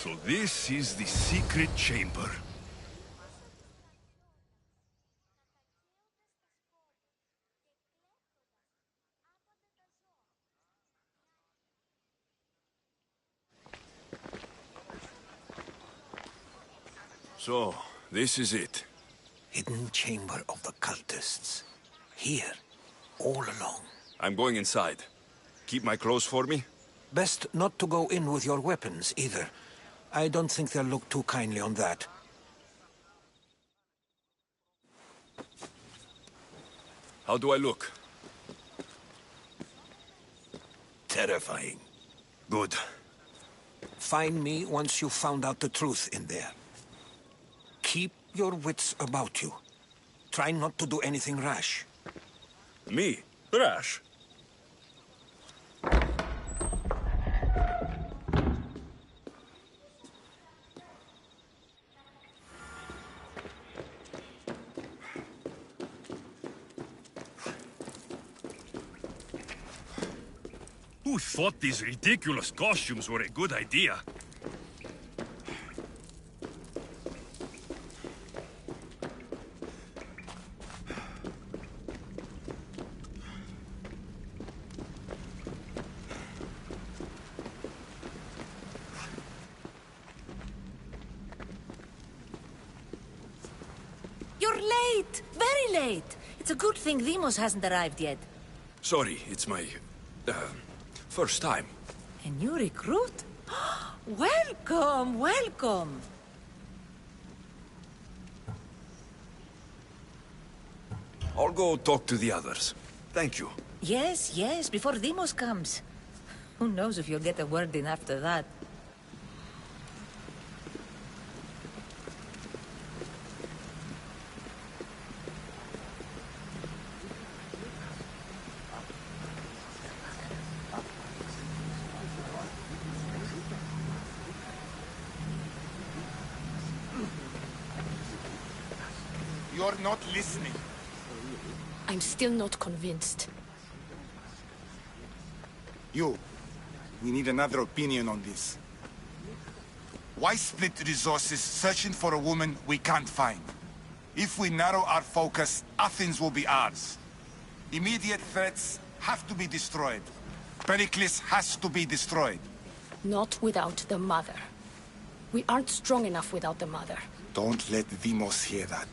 So this is the secret chamber. So, this is it. Hidden chamber of the cultists. Here, all along. I'm going inside. Keep my clothes for me? Best not to go in with your weapons, either. I don't think they'll look too kindly on that. How do I look? Terrifying. Good. Find me once you've found out the truth in there. Keep your wits about you. Try not to do anything rash. Me? Rash? Who thought these ridiculous costumes were a good idea? You're late! Very late! It's a good thing Demos hasn't arrived yet. Sorry, it's my... first time. A new recruit? Welcome, welcome! I'll go talk to the others. Thank you. Yes, yes, before Demos comes. Who knows if you'll get a word in after that. You're not listening. I'm still not convinced. You. We need another opinion on this. Why split resources searching for a woman we can't find? If we narrow our focus, Athens will be ours. Immediate threats have to be destroyed. Pericles has to be destroyed. Not without the mother. We aren't strong enough without the mother. Don't let Demos hear that.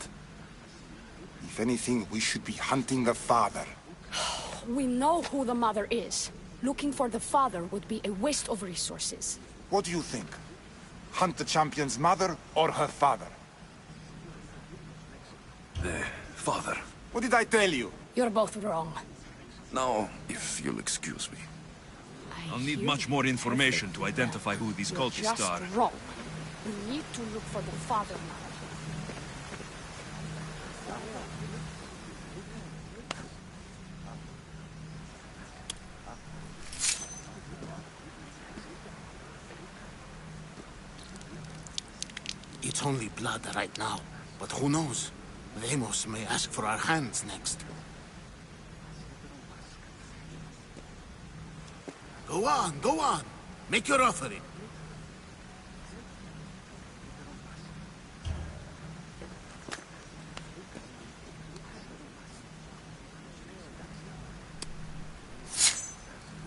If anything, we should be hunting the father. We know who the mother is. Looking for the father would be a waste of resources. What do you think? Hunt the champion's mother or her father? The father. What did I tell you? You're both wrong. Now, if you'll excuse me. I'll need hear much you more information perfectly to identify who these You're cultists just are. wrong. We need to look for the father now. It's only blood right now, but who knows? Demos may ask for our hands next. Go on, go on. Make your offering.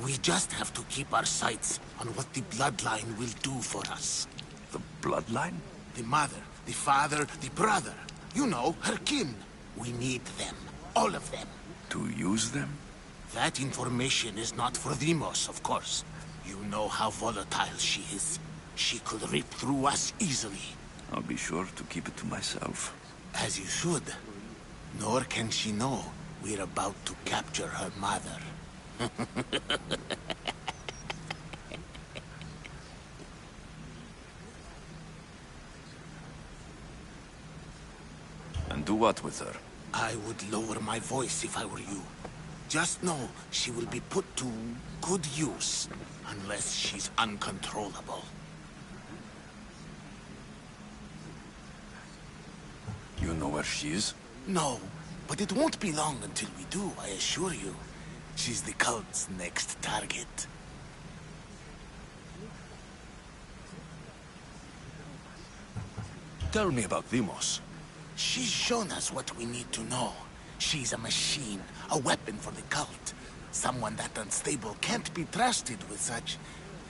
We just have to keep our sights on what the bloodline will do for us. The bloodline? The mother, the father, the brother. You know, her kin. We need them. All of them. To use them? That information is not for Demos, of course. You know how volatile she is. She could rip through us easily. I'll be sure to keep it to myself. As you should. Nor can she know we're about to capture her mother. And do what with her? I would lower my voice if I were you. Just know she will be put to good use, unless she's uncontrollable. You know where she is? No, but it won't be long until we do, I assure you. She's the cult's next target. Tell me about Deimos. She's shown us what we need to know. She's a machine, a weapon for the cult. Someone that unstable can't be trusted with such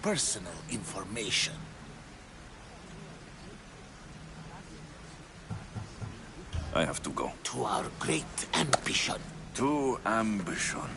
personal information. I have to go. To our great ambition. To ambition.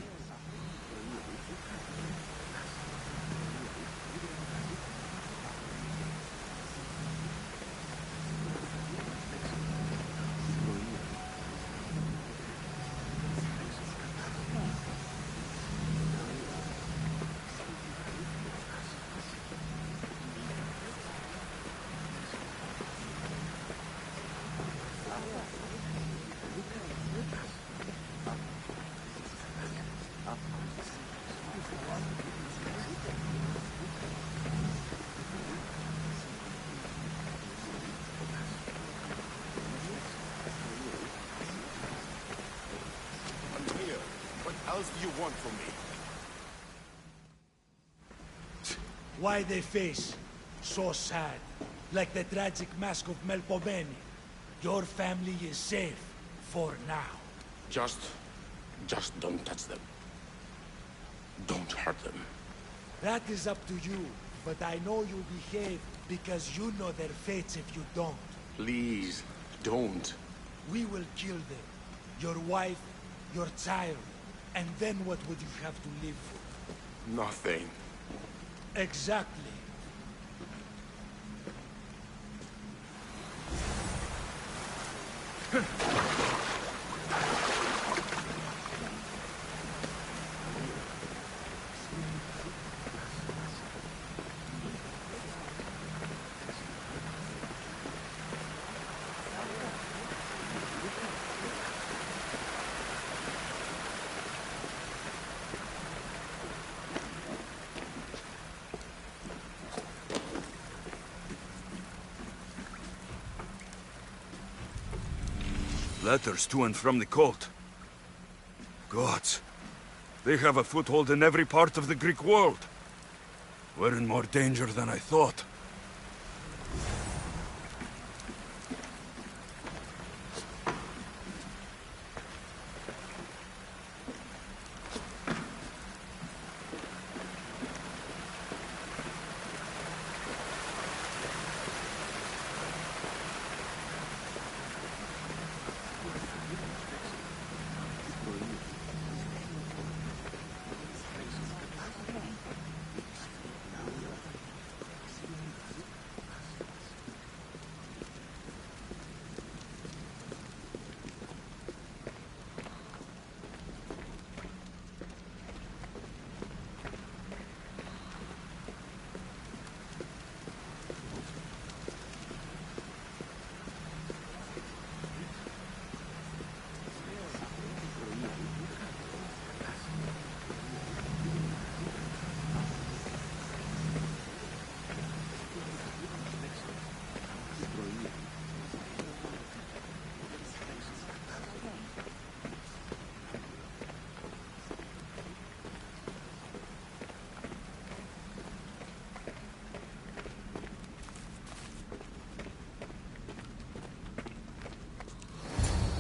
What else do you want from me? Why they face so sad, like the tragic mask of Melpomene. Your family is safe for now. Just don't touch them. Don't hurt them. That is up to you, but I know you'll behave because you know their fates if you don't. Please, don't. We will kill them. Your wife, your child, and then what would you have to live for? Nothing. Exactly. Letters to and from the cult. Gods, they have a foothold in every part of the Greek world. We're in more danger than I thought.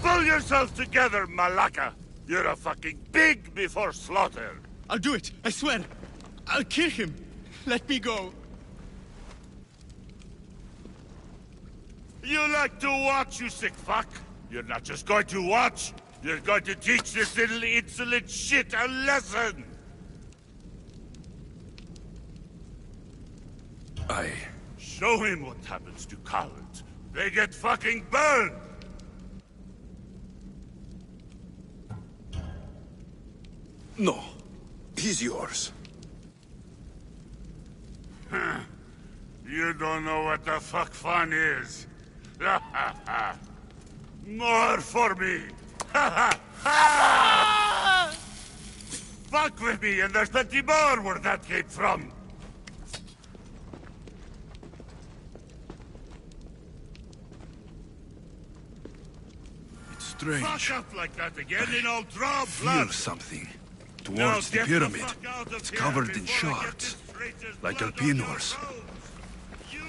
Pull yourself together, Malaka! You're a fucking pig before slaughter! I'll do it, I swear! I'll kill him! Let me go! You like to watch, you sick fuck? You're not just going to watch, you're going to teach this little insolent shit a lesson! Show him what happens to cowards. They get fucking burned! No, he's yours. You don't know what the fuck fun is. More for me. Fuck with me, and there's plenty more where that came from. It's strange. Fuck up like that again, and I'll draw I blood. feel something. Now Towards the get pyramid. fuck out of It's here covered in before I get shards. this traitor's Like blood on Alpinors. your robes. You,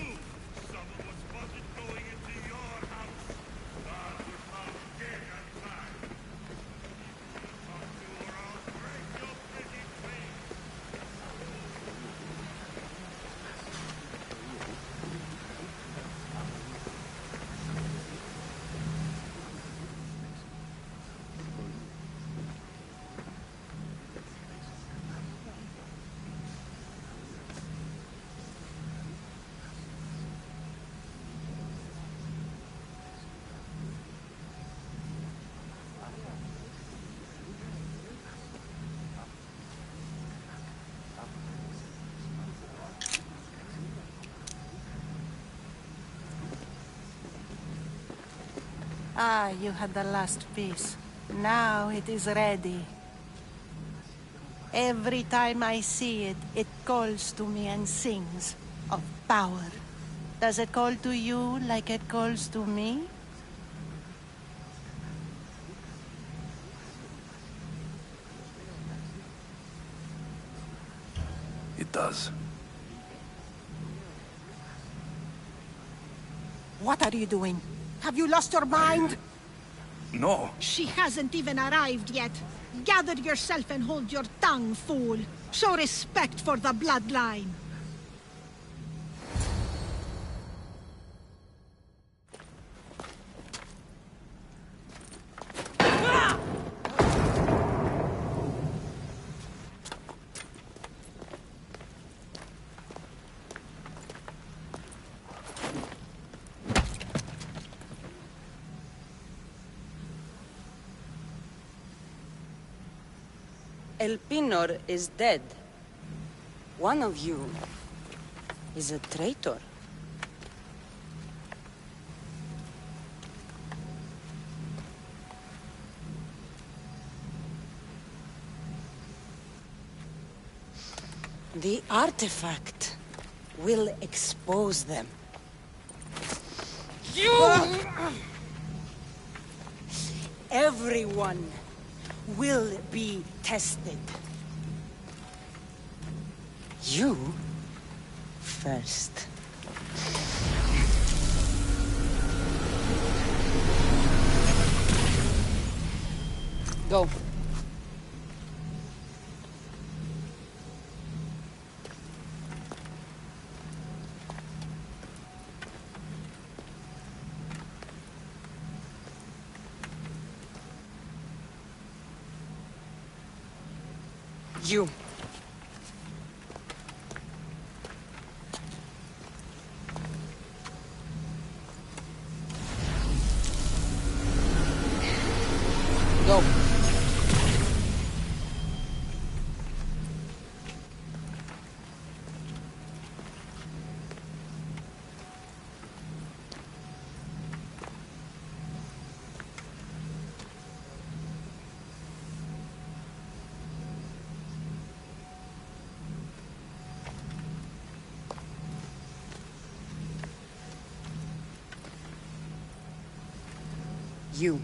some of what's wasn't going into your Ah, you had the last piece. Now it is ready. Every time I see it, it calls to me and sings of power. Does it call to you like it calls to me? It does. What are you doing? Have you lost your mind? No. She hasn't even arrived yet. Gather yourself and hold your tongue, fool. Show respect for the bloodline. El Pinor is dead. One of you is a traitor. The artifact will expose them. Everyone will be tested. You first. Go. You. Go. You.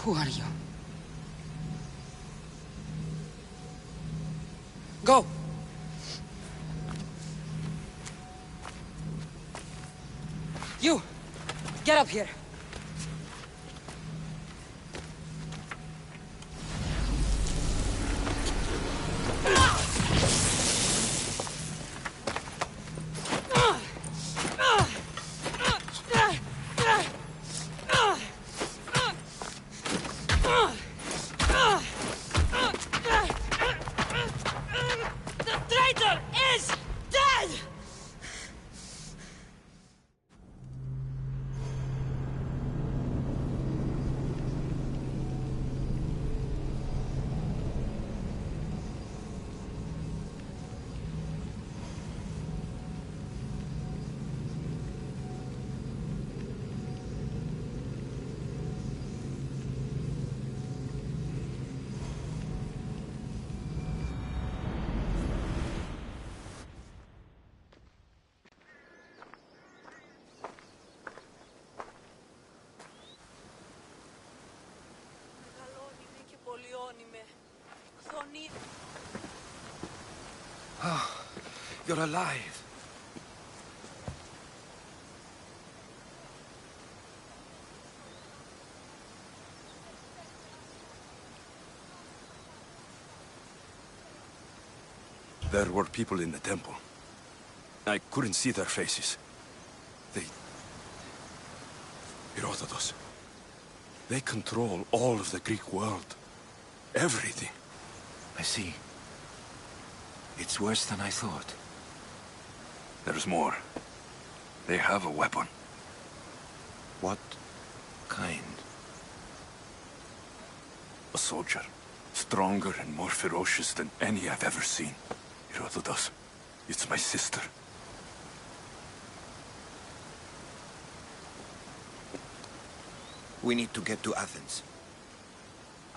Who are you? Go! You! Get up here! Oh, you're alive. There were people in the temple. I couldn't see their faces. Herodotus. They control all of the Greek world. Everything. I see. It's worse than I thought. There's more. They have a weapon. What kind? A soldier. Stronger and more ferocious than any I've ever seen. Herodotus. It's my sister. We need to get to Athens.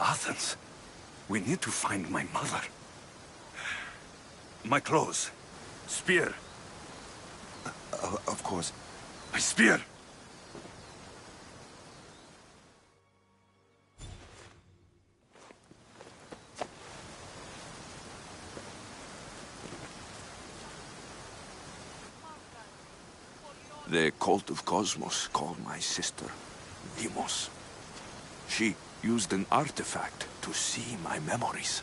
Athens? We need to find my mother. My clothes. Spear. Of course. My spear! The cult of Cosmos called my sister Deimos. She used an artifact to see my memories.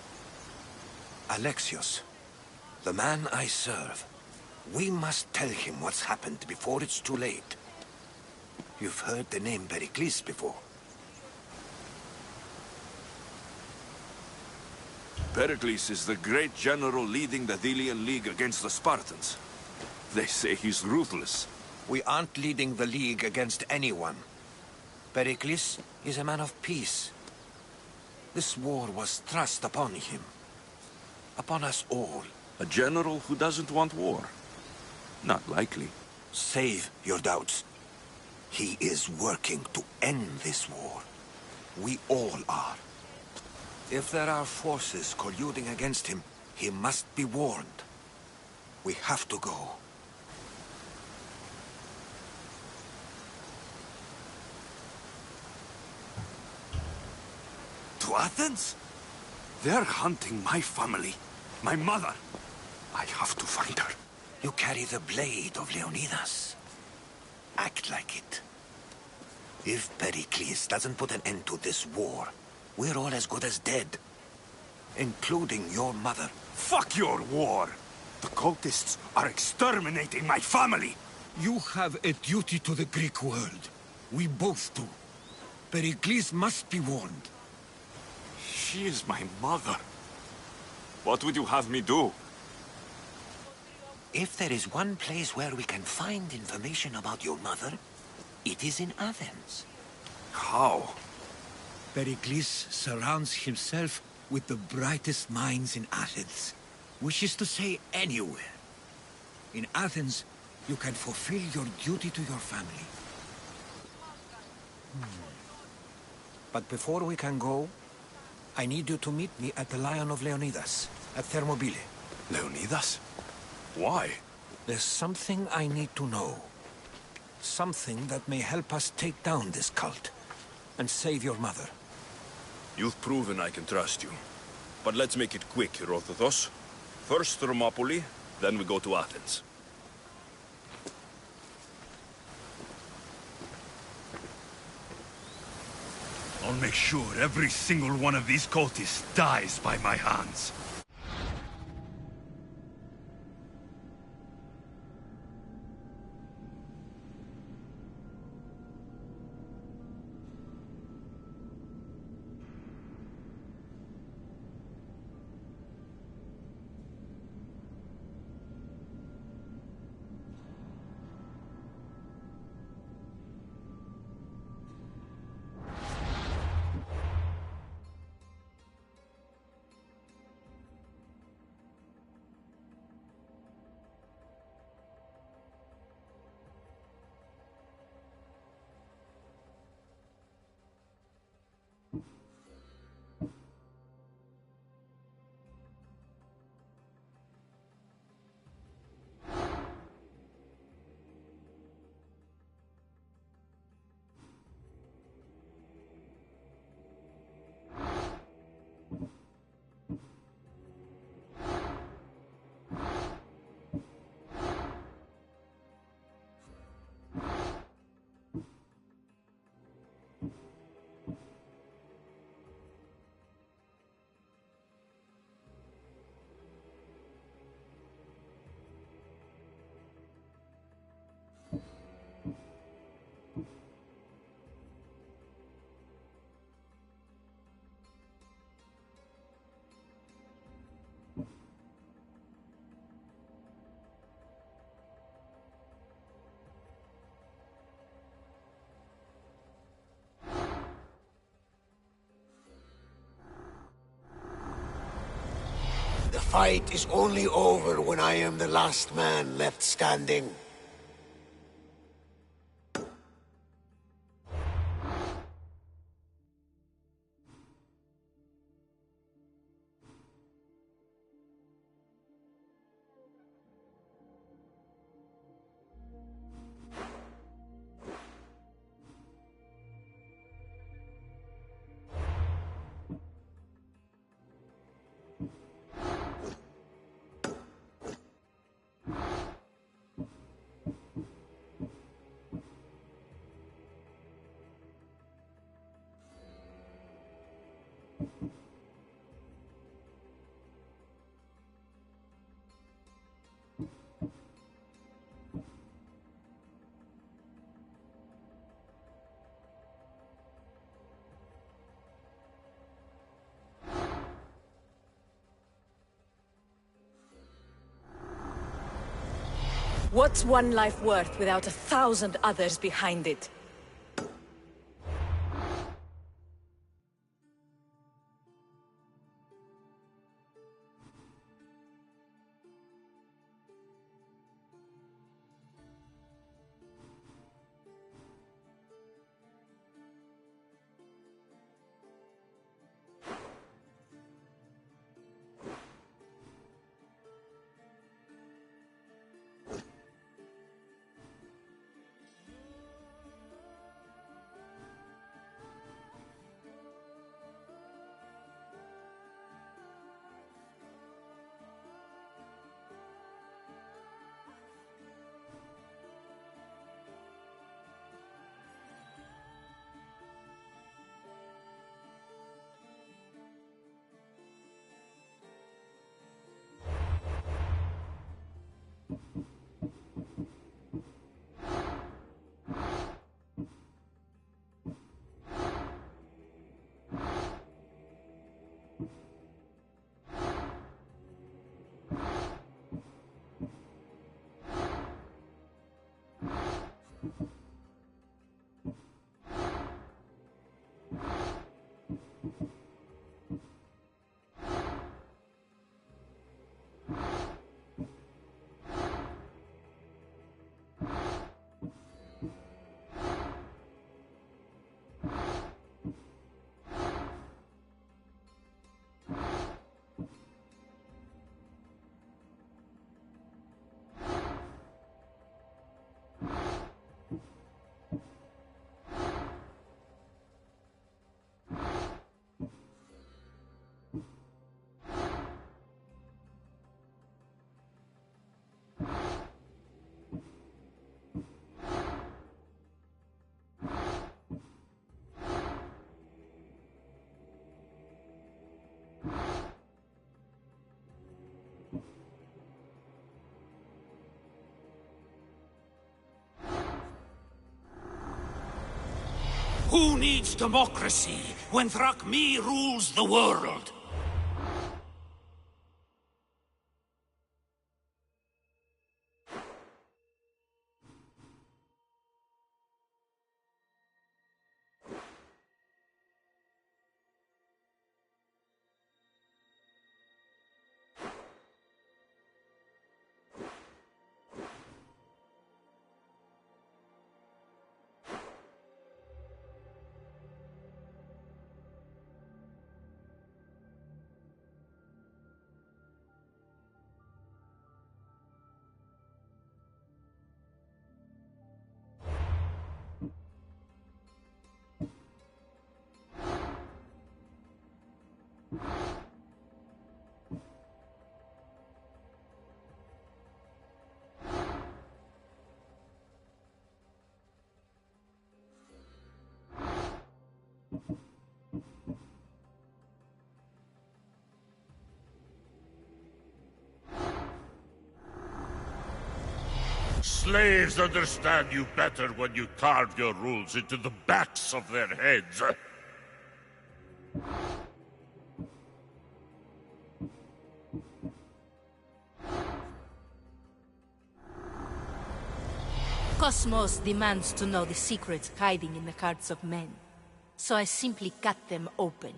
Alexios, the man I serve. We must tell him what's happened before it's too late. You've heard the name Pericles before. Pericles is the great general leading the Delian League against the Spartans. They say he's ruthless. We aren't leading the League against anyone. Pericles is a man of peace. This war was thrust upon him. Upon us all. A general who doesn't want war? Not likely. Save your doubts. He is working to end this war. We all are. If there are forces colluding against him, he must be warned. We have to go. To Athens? They're hunting my family. My mother. I have to find her. You carry the blade of Leonidas. Act like it. If Pericles doesn't put an end to this war, we're all as good as dead. Including your mother. Fuck your war! The cultists are exterminating my family! You have a duty to the Greek world. We both do. Pericles must be warned. She is my mother. What would you have me do? If there is one place where we can find information about your mother, it is in Athens. How? Pericles surrounds himself with the brightest minds in Athens. Wishes to say anywhere. In Athens, you can fulfill your duty to your family. But before we can go, I need you to meet me at the Lion of Leonidas, at Thermopylae. Leonidas? Why? There's something I need to know. Something that may help us take down this cult and save your mother. You've proven I can trust you. But let's make it quick, Herodotus. First Thermopylae, then we go to Athens. I'll make sure every single one of these cultists dies by my hands. fight is only over when I am the last man left standing. What's one life worth without 1,000 others behind it? Who needs democracy when Thrakmi rules the world? Slaves understand you better when you carve your rules into the backs of their heads. Cosmos demands to know the secrets hiding in the hearts of men, so I simply cut them open.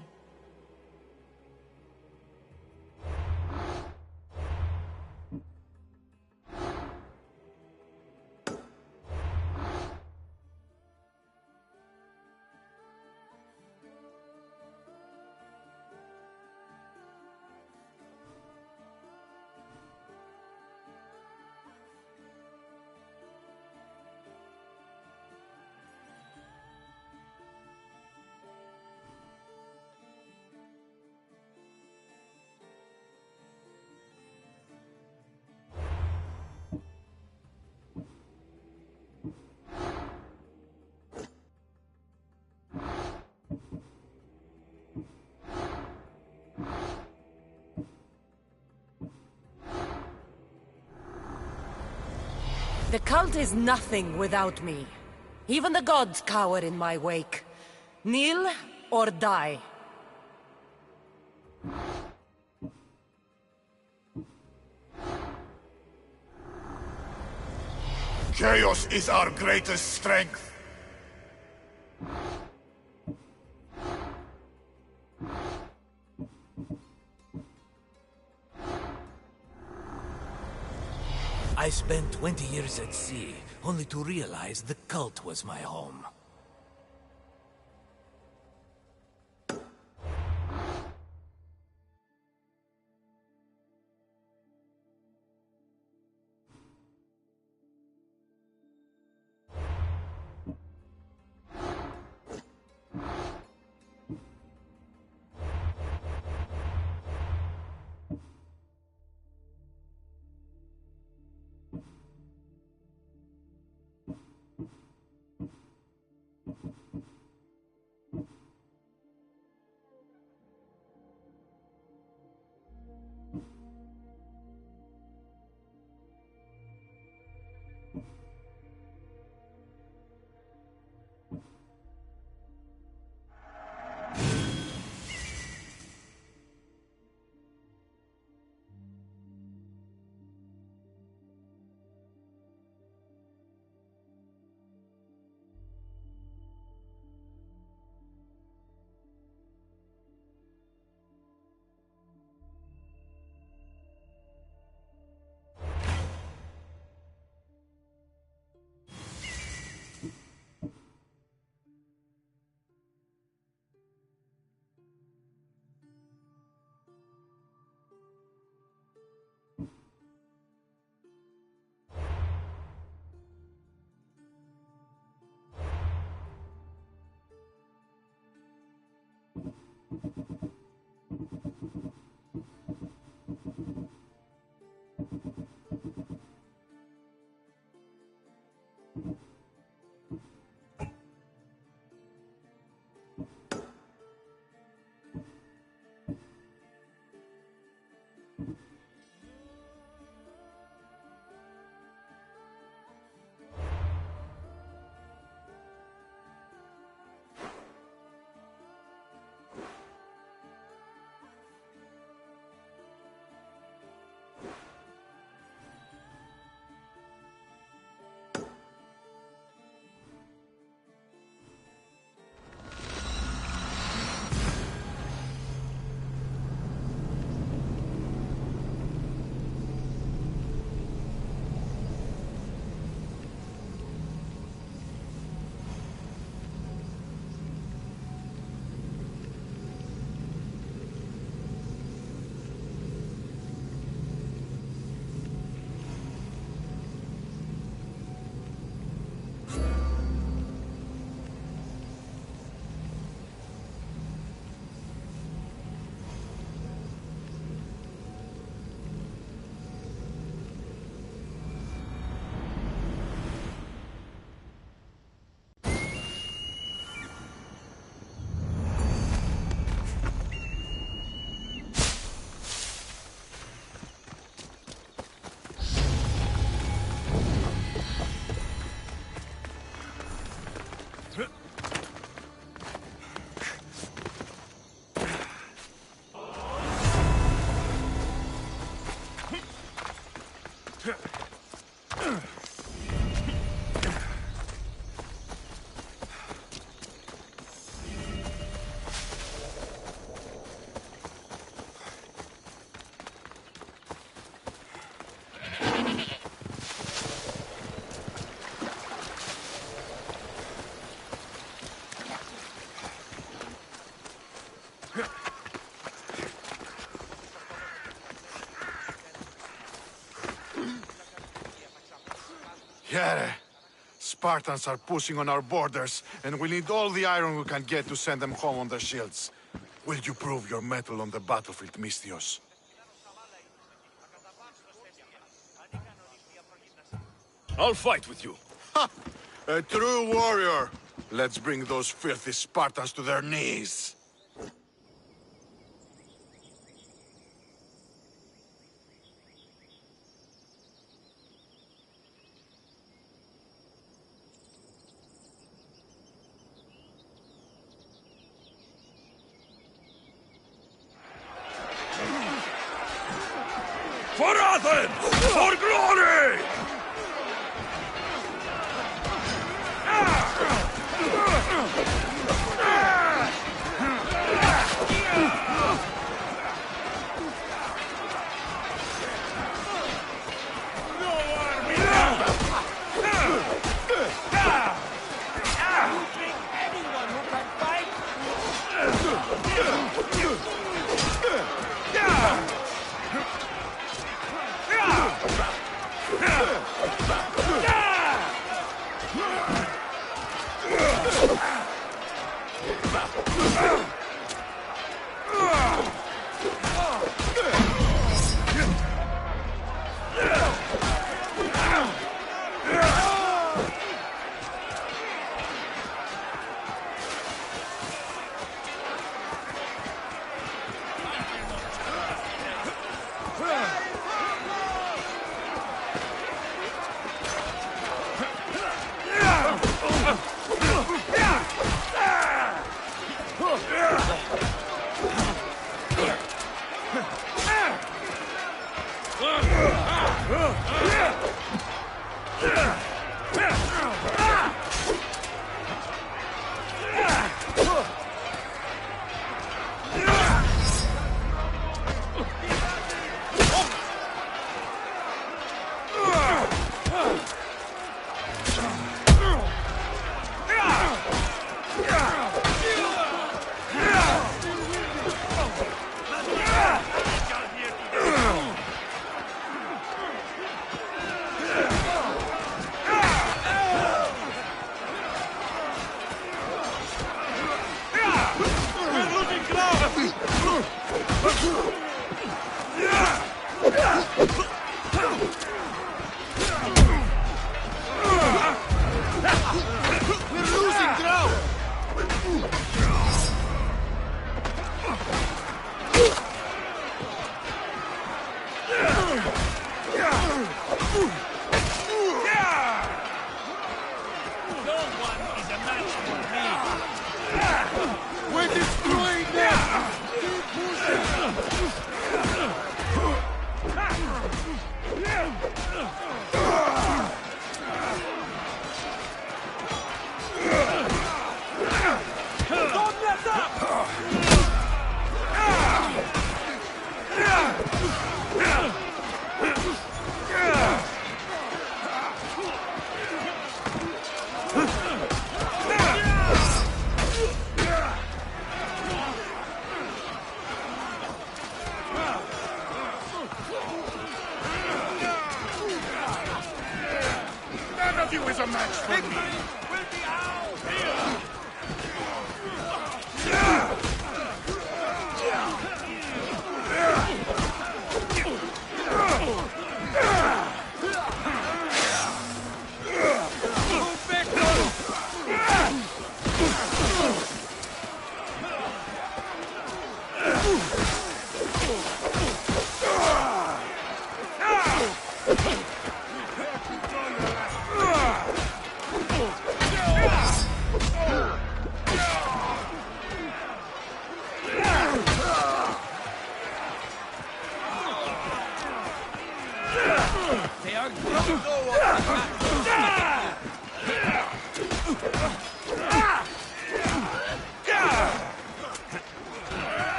The cult is nothing without me. Even the gods cower in my wake. Kneel or die. Chaos is our greatest strength. I spent 20 years at sea, only to realize the cult was my home. Here, Spartans are pushing on our borders, and we need all the iron we can get to send them home on their shields. Will you prove your mettle on the battlefield, Misthios? I'll fight with you. Ha! A true warrior! Let's bring those filthy Spartans to their knees. For Athens! For glory!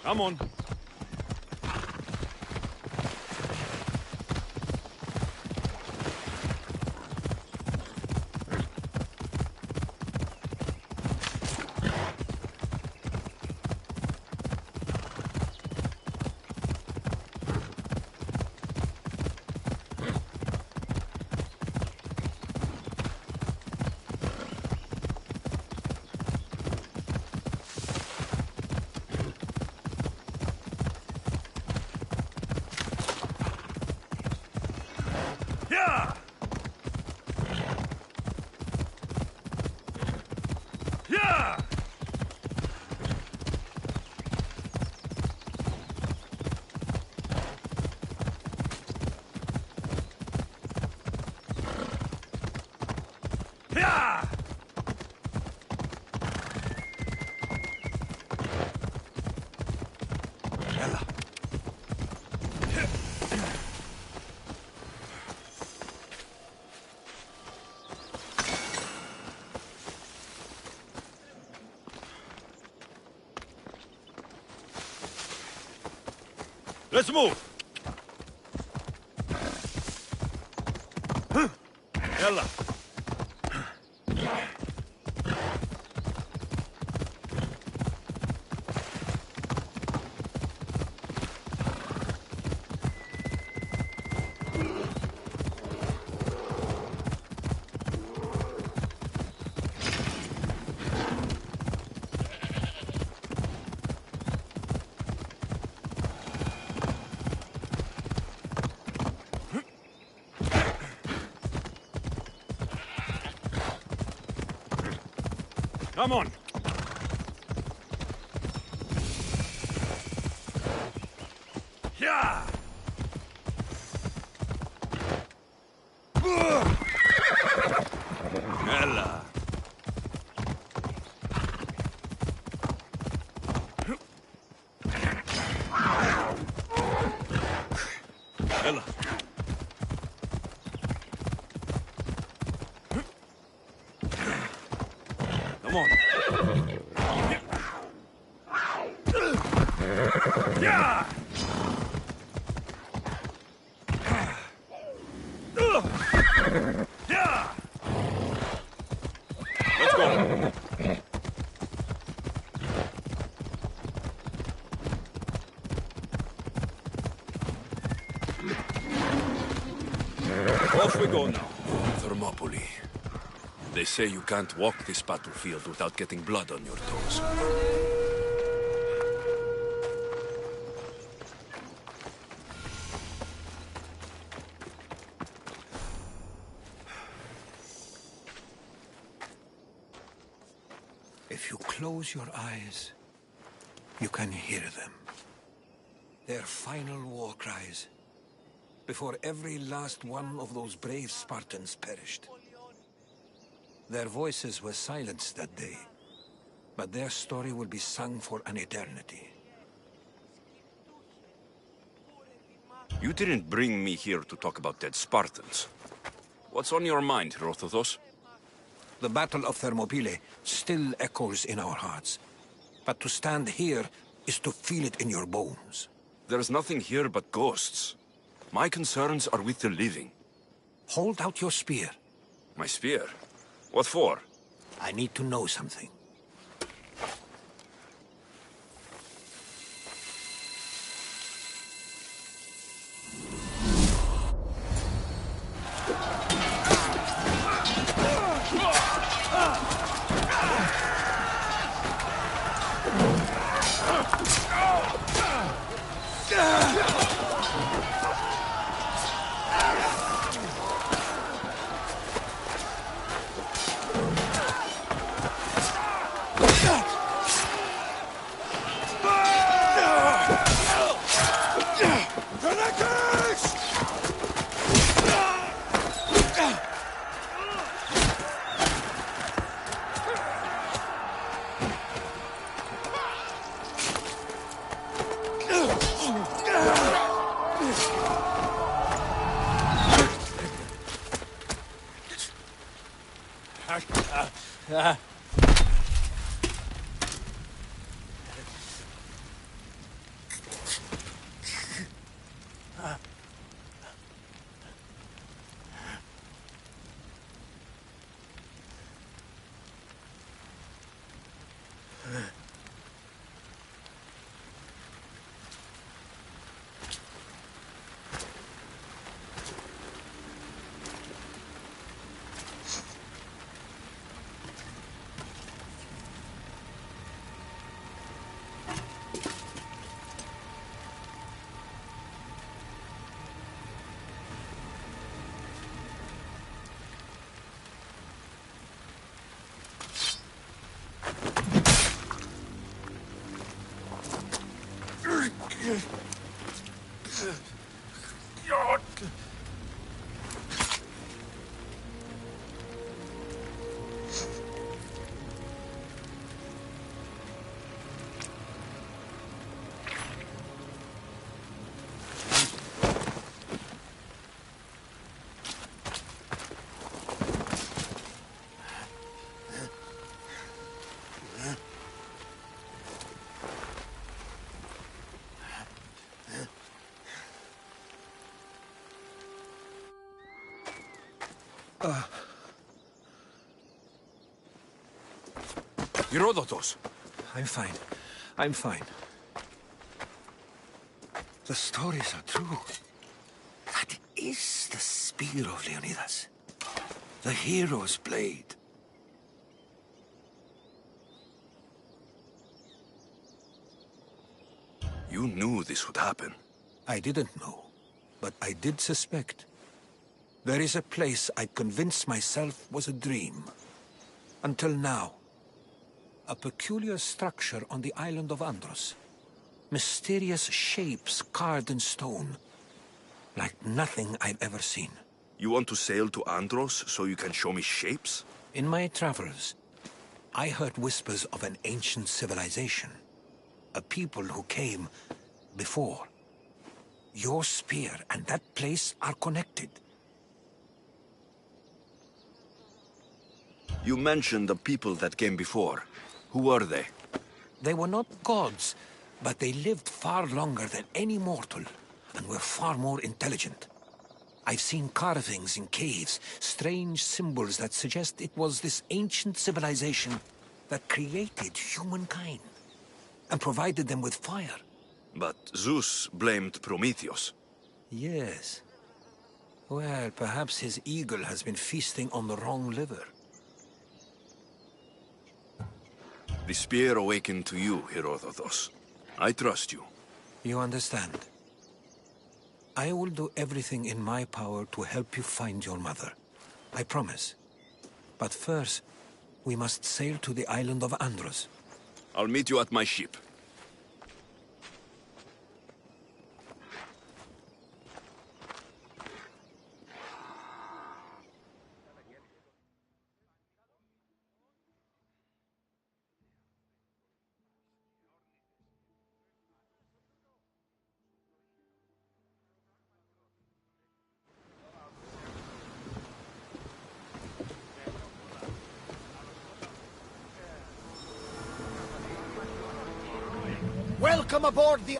Come on. Let's move! Yalla! Come on! Yeah! Hella! Hella! Come on! Yeah! Yeah! Let's go! Off we go now. Thermopylae. They say you can't walk this battlefield without getting blood on your toes. If you close your eyes, you can hear them. Their final war cries, before every last one of those brave Spartans perished. Their voices were silenced that day, but their story will be sung for an eternity. You didn't bring me here to talk about dead Spartans. What's on your mind, Herodotus? The Battle of Thermopylae still echoes in our hearts, but to stand here is to feel it in your bones. There's nothing here but ghosts. My concerns are with the living. Hold out your spear. My spear? What for? I need to know something. Herodotus! I'm fine. I'm fine. The stories are true. That is the spear of Leonidas. The hero's blade. You knew this would happen. I didn't know, but I did suspect. There is a place I convinced myself was a dream. Until now. A peculiar structure on the island of Andros. Mysterious shapes carved in stone. Like nothing I've ever seen. You want to sail to Andros so you can show me shapes? In my travels, I heard whispers of an ancient civilization. A people who came before. Your spear and that place are connected. You mentioned the people that came before. Who were they? They were not gods, but they lived far longer than any mortal, and were far more intelligent. I've seen carvings in caves, strange symbols that suggest it was this ancient civilization that created humankind, and provided them with fire. But Zeus blamed Prometheus. Yes. Well, perhaps his eagle has been feasting on the wrong liver. The spear awakened to you, Herodotus. I trust you. You understand. I will do everything in my power to help you find your mother. I promise. But first, we must sail to the island of Andros. I'll meet you at my ship. Welcome aboard the...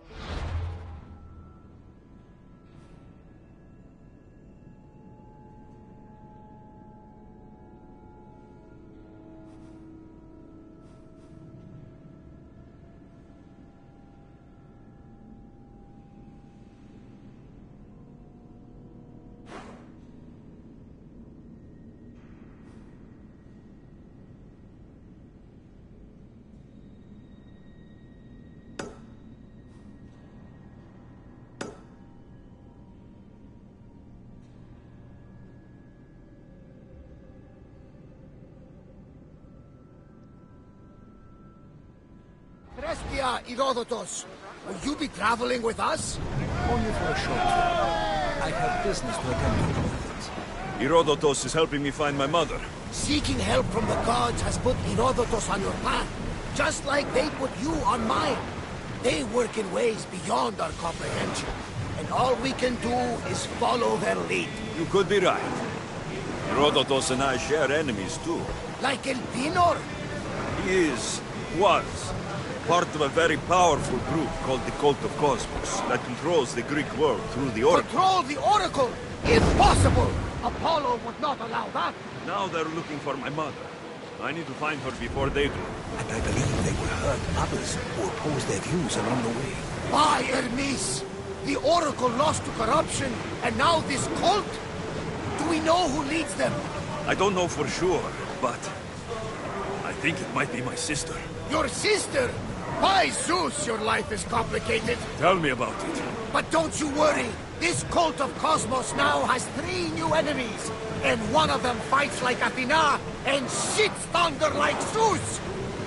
Prestia, Herodotus, will you be traveling with us? Only for a short time. I have business to attend to things. Herodotus is helping me find my mother. Seeking help from the gods has put Herodotus on your path, just like they put you on mine. They work in ways beyond our comprehension, and all we can do is follow their lead. You could be right. Herodotus and I share enemies too. Like El Pinor? He was part of a very powerful group called the Cult of Cosmos that controls the Greek world through the Oracle. Control the Oracle? Impossible! Apollo would not allow that. Now they're looking for my mother. I need to find her before they do. And I believe they will hurt others who oppose their views along the way. By Hermes! The Oracle lost to corruption, and now this cult? Do we know who leads them? I don't know for sure, but I think it might be my sister. Your sister? By Zeus, your life is complicated. Tell me about it. But don't you worry. This cult of Cosmos now has 3 new enemies. And one of them fights like Athena and shits thunder like Zeus.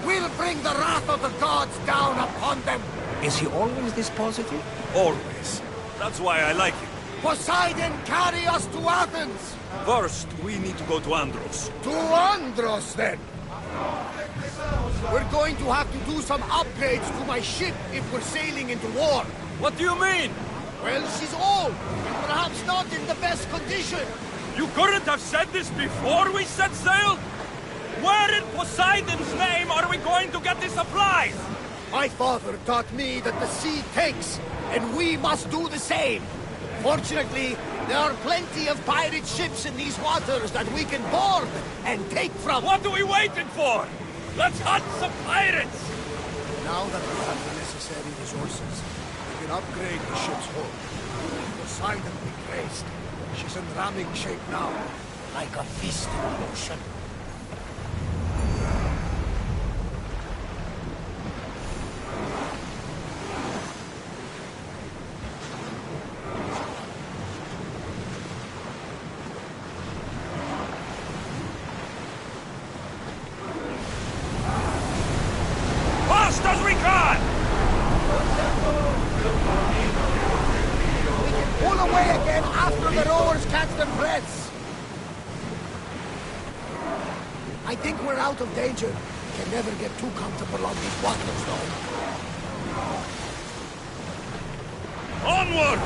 We'll bring the wrath of the gods down upon them. Is he always this positive? Always. That's why I like him. Poseidon, carry us to Athens! First, we need to go to Andros. To Andros, then! We're going to have to do some upgrades to my ship if we're sailing into war. What do you mean? Well, she's old, and perhaps not in the best condition. You couldn't have said this before we set sail? Where in Poseidon's name are we going to get the supplies? My father taught me that the sea takes, and we must do the same. Fortunately, there are plenty of pirate ships in these waters that we can board and take from. What are we waiting for? Let's hunt some pirates! Now that we have the necessary resources, we can upgrade the ship's hull. Poseidon be praised. She's in ramming shape now, like a feast in the ocean. Fast as we can! We can pull away again after the rowers catch their breaths. I think we're out of danger. We can never get too comfortable on these waters, though. Onward!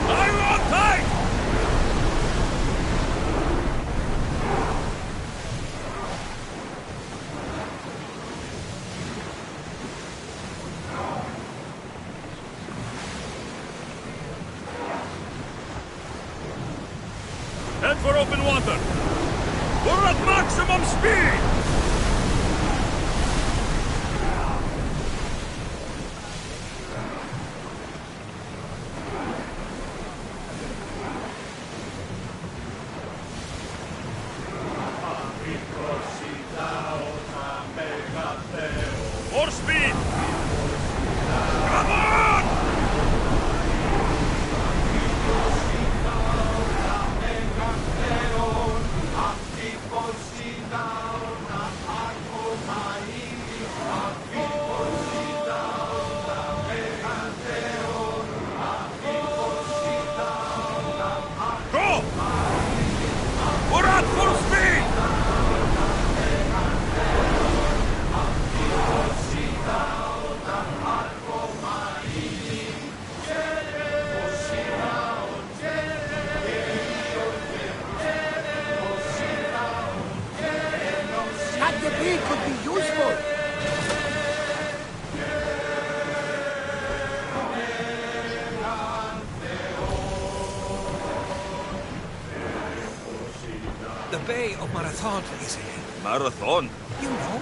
I'm on tight! Head for open water! We're at maximum speed! More speed! Come on! Go! We're at full speed! That debris could be useful. The Bay of Marathon is here. Marathon? You know,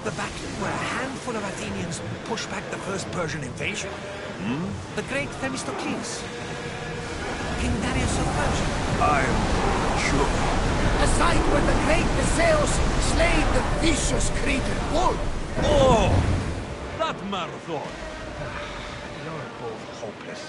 the battle where a handful of Athenians pushed back the first Persian invasion. The great Themistocles. King Darius of Persia. I'm sure. A site where the great Theseus slayed the vicious Cretan bull. Oh! That Marathon! You're both hopeless.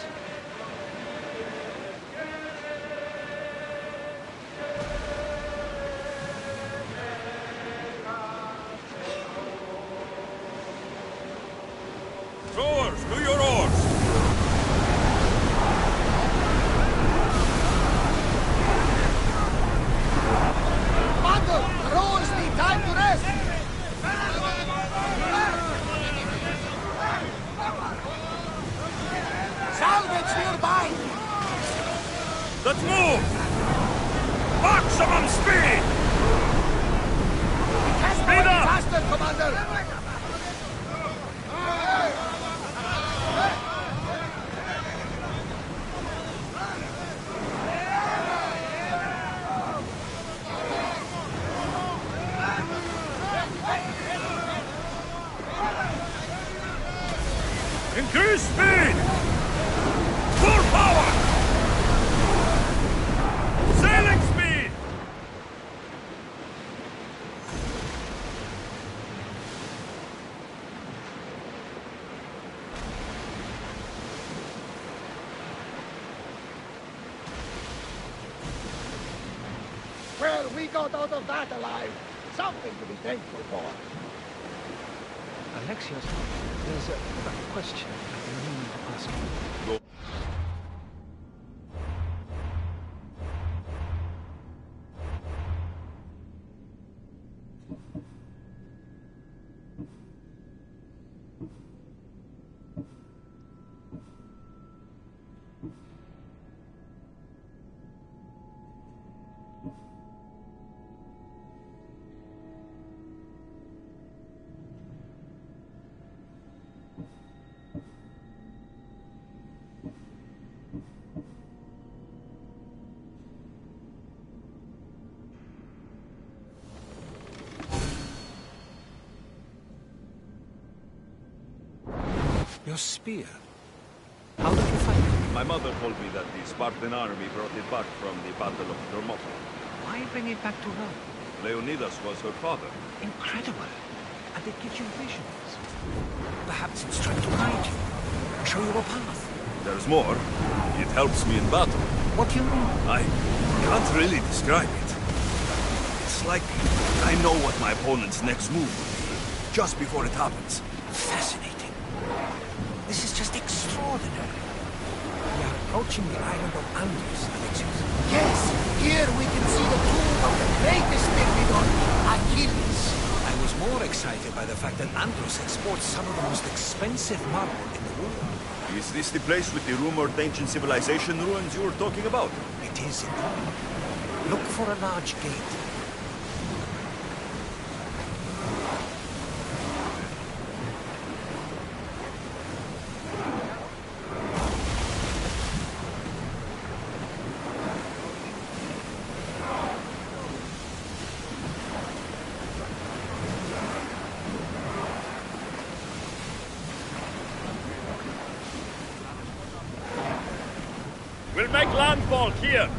Rowers, do your oars! Commander, the rowers need time to rest. Salvage nearby. Let's move! Maximum speed! Can't go Speed any up! faster, Commander. Well, we got out of that alive. Something to be thankful for. Alexios, there's a question I've been meaning to ask you. Go. Your spear? How did you find it? My mother told me that the Spartan army brought it back from the Battle of Thermopylae. Why bring it back to Rome? Leonidas was her father. Incredible. And it gives you visions. Perhaps it's trying to guide you, show you a path. There's more. It helps me in battle. What do you mean? I can't really describe it. It's like I know what my opponent's next move will be, just before it happens. Fascinating. This is just extraordinary. We are approaching the island of Andros, Alexios. Yes, here we can see the tomb of the greatest Myrmidon, Achilles. I was more excited by the fact that Andros exports some of the most expensive marble in the world. Is this the place with the rumored ancient civilization ruins you were talking about? It is indeed. Look for a large gate. We'll make landfall here!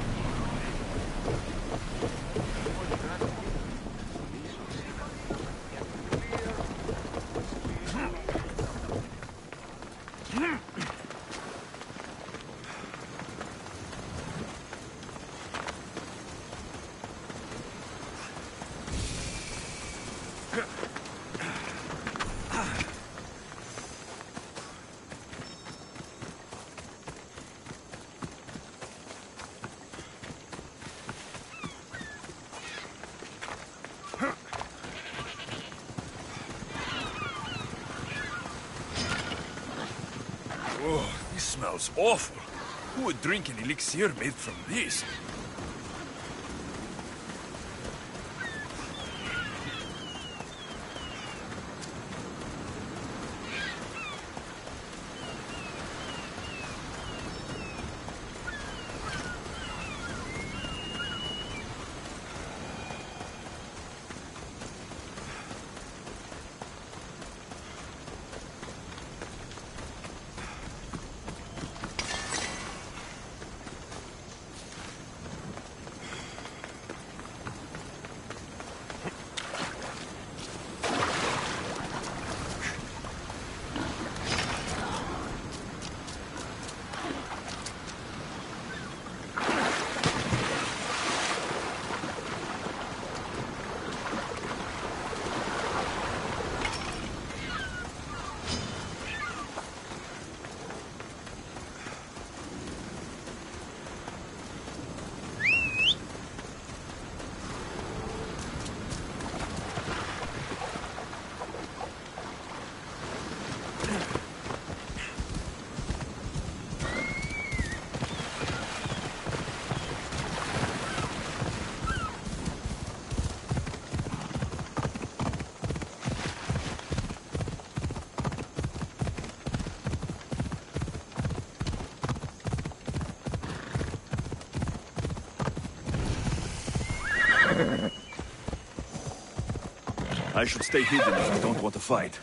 Oh, this smells awful. Who would drink an elixir made from this? I should stay hidden if I don't want to fight.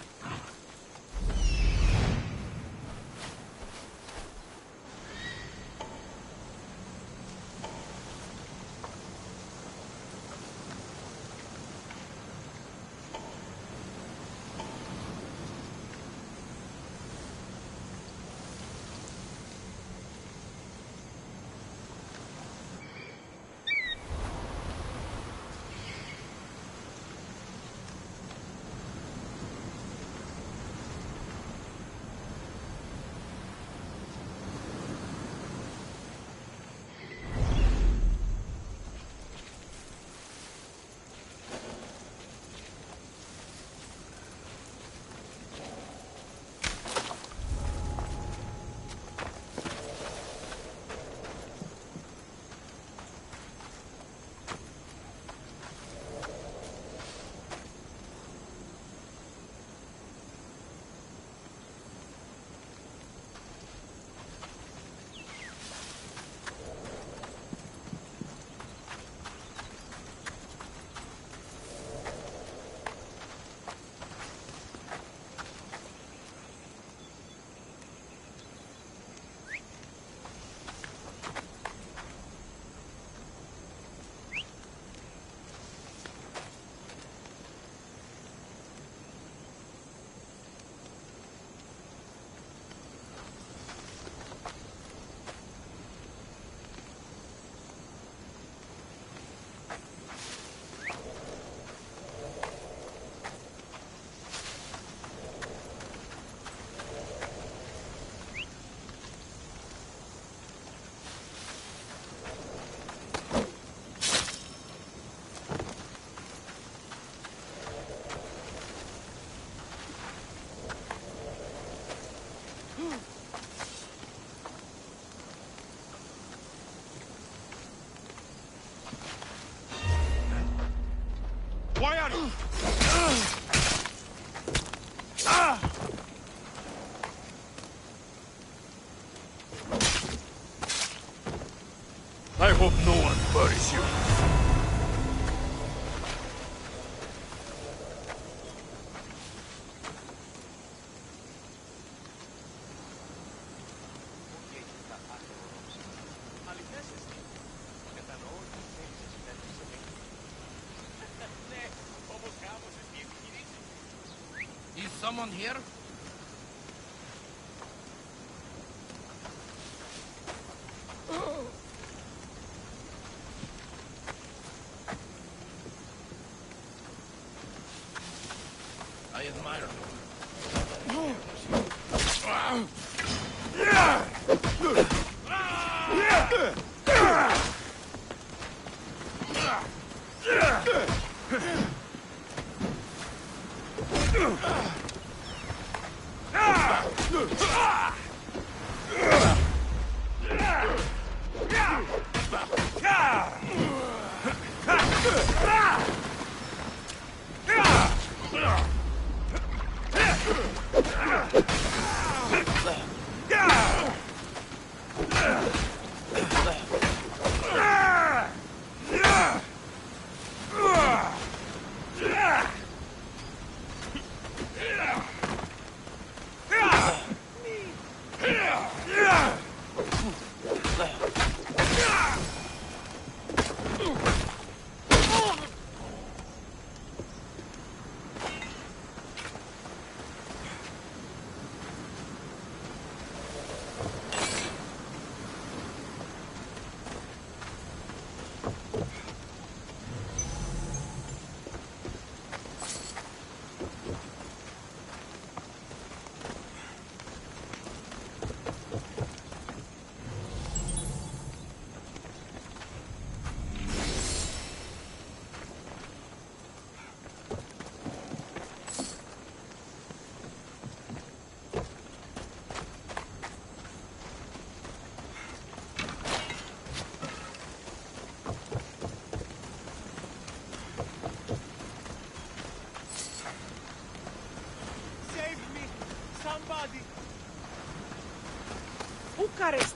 I hope no one buries you. Is someone here? I admire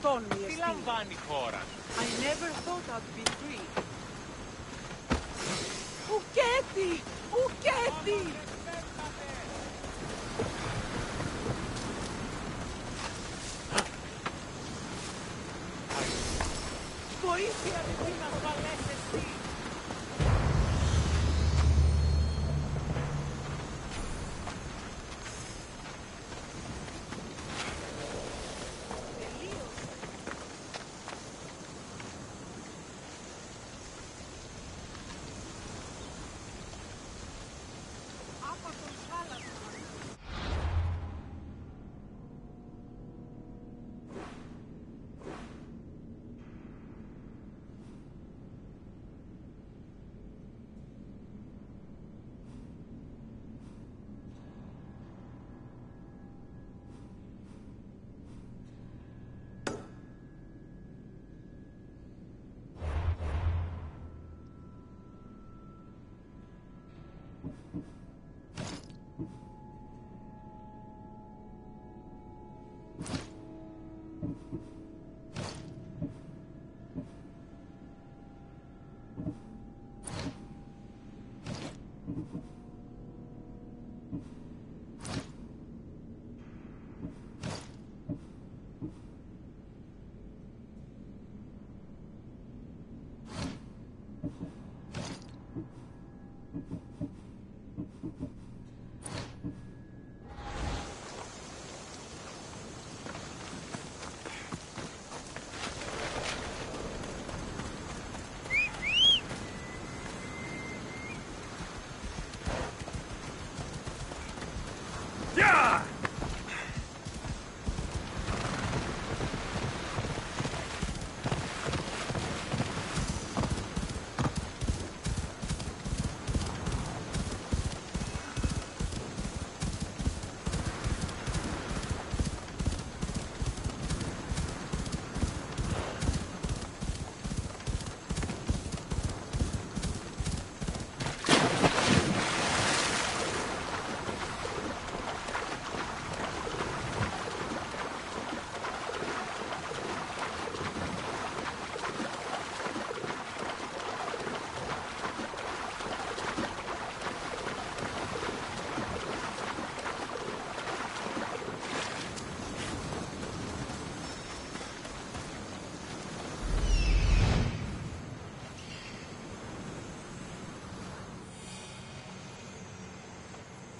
Τι λαμβάνει η χώρα? I never thought I'd be free. Ουκέτι! Ουκέτι! Βοήθεια με την ασφαλές εσύ!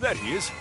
There he is.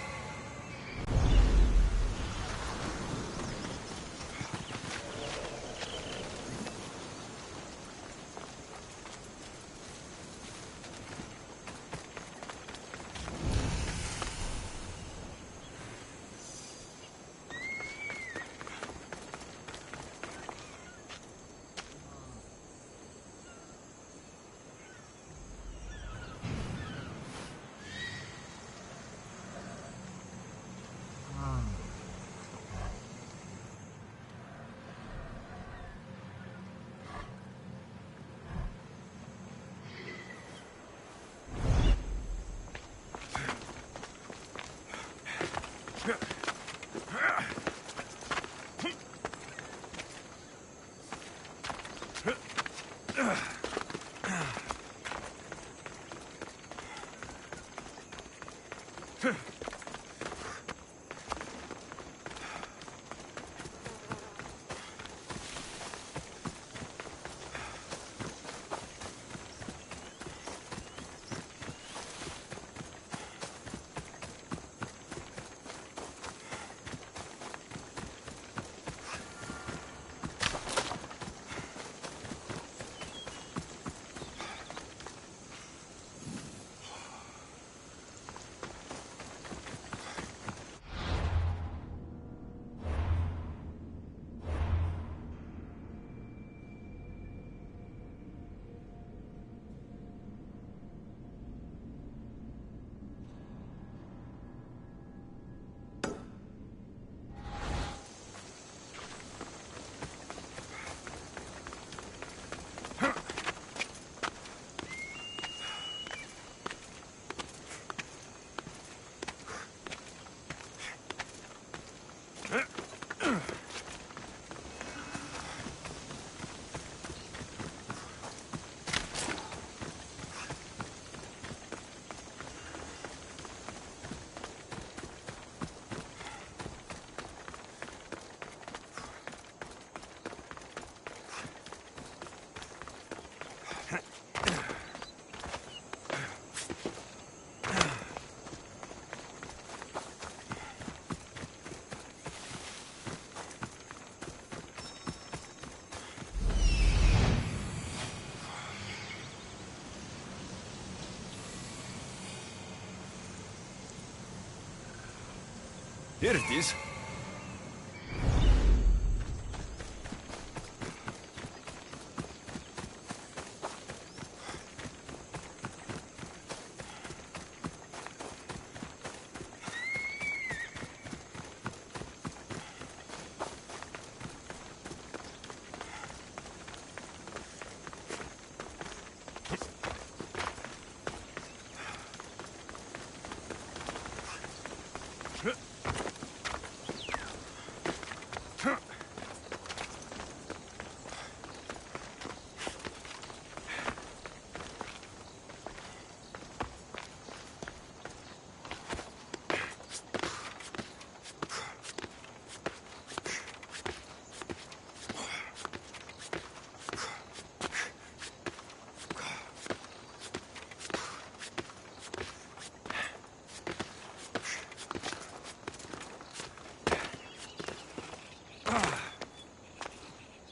Here it is.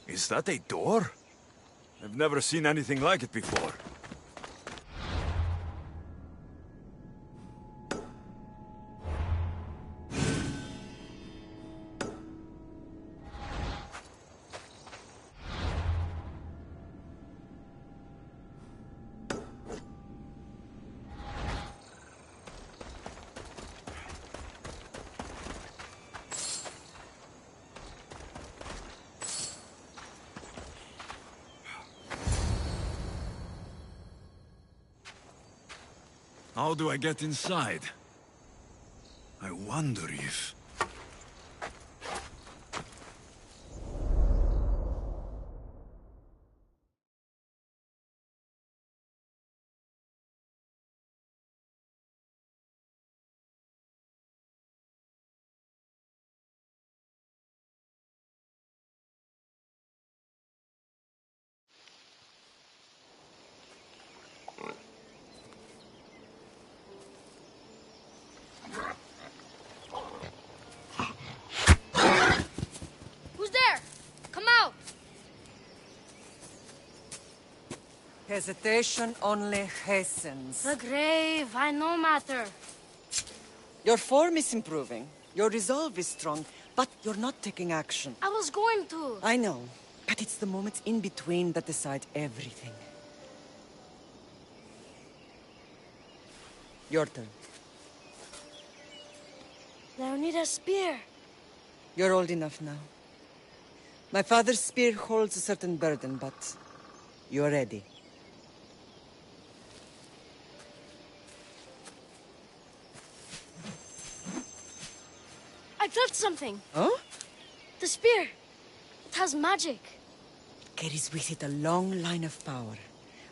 Is that a door? I've never seen anything like it before. How do I get inside? I wonder if... Hesitation only hastens. The grave, I no matter. Your form is improving. Your resolve is strong, but you're not taking action. I was going to. I know, but it's the moments in between that decide everything. Your turn. Leonida's spear. You're old enough now. My father's spear holds a certain burden, but you're ready. I felt something. Oh? The spear. It has magic. It carries with it a long line of power.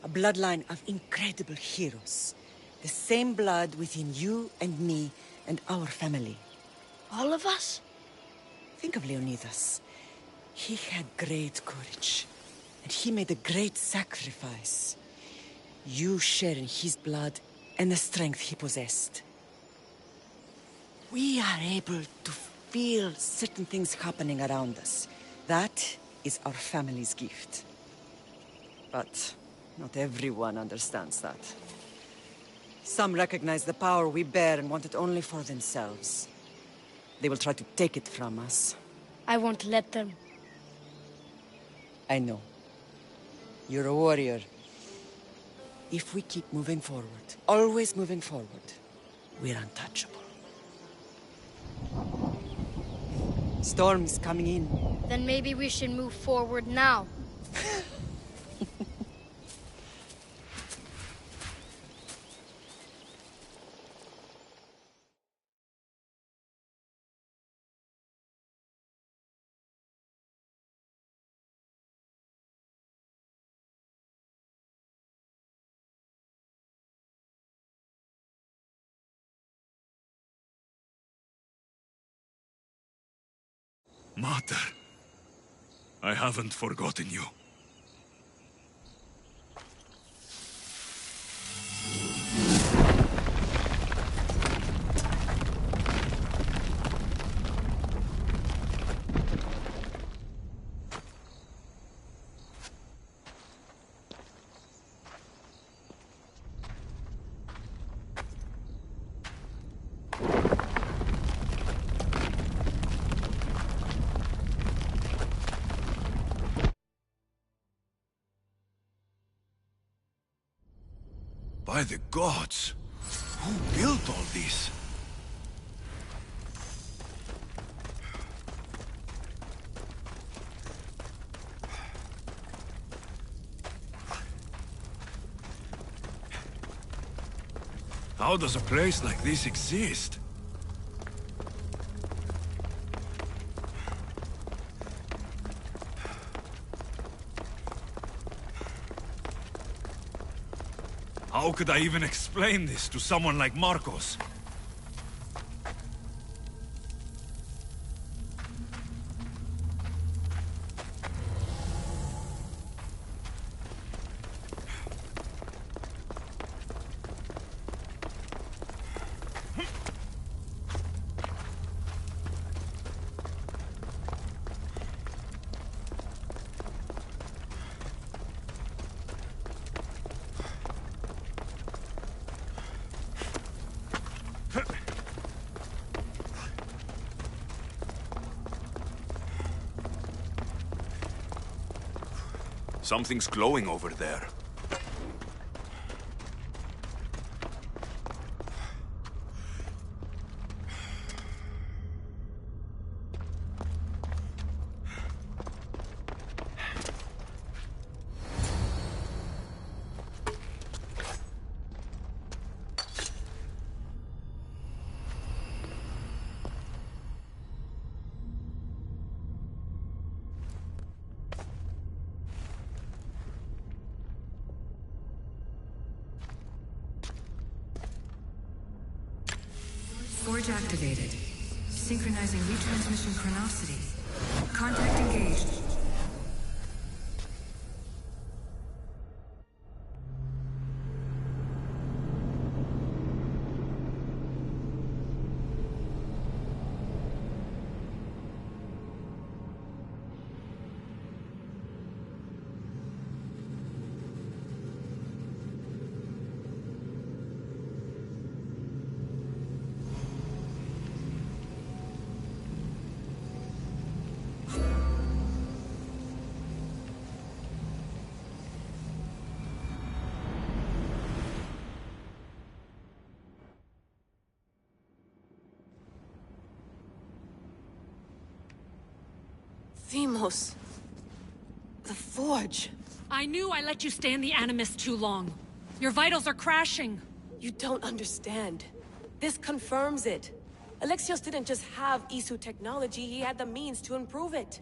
A bloodline of incredible heroes. The same blood within you and me and our family. All of us? Think of Leonidas. He had great courage. And he made a great sacrifice. You share in his blood and the strength he possessed. We are able to feel certain things happening around us. That is our family's gift. But not everyone understands that. Some recognize the power we bear and want it only for themselves. They will try to take it from us. I won't let them. I know. You're a warrior. If we keep moving forward, always moving forward, we're untouchable. Storm is coming in. Then maybe we should move forward now. Mater, I haven't forgotten you. By the gods! Who built all this? How does a place like this exist? How could I even explain this to someone like Marcos? Something's glowing over there. Forge activated. Synchronizing retransmission chronicity. Contact engaged. Themos. The Forge. I knew I let you stay in the Animus too long. Your vitals are crashing. You don't understand. This confirms it. Alexios didn't just have Isu technology, he had the means to improve it.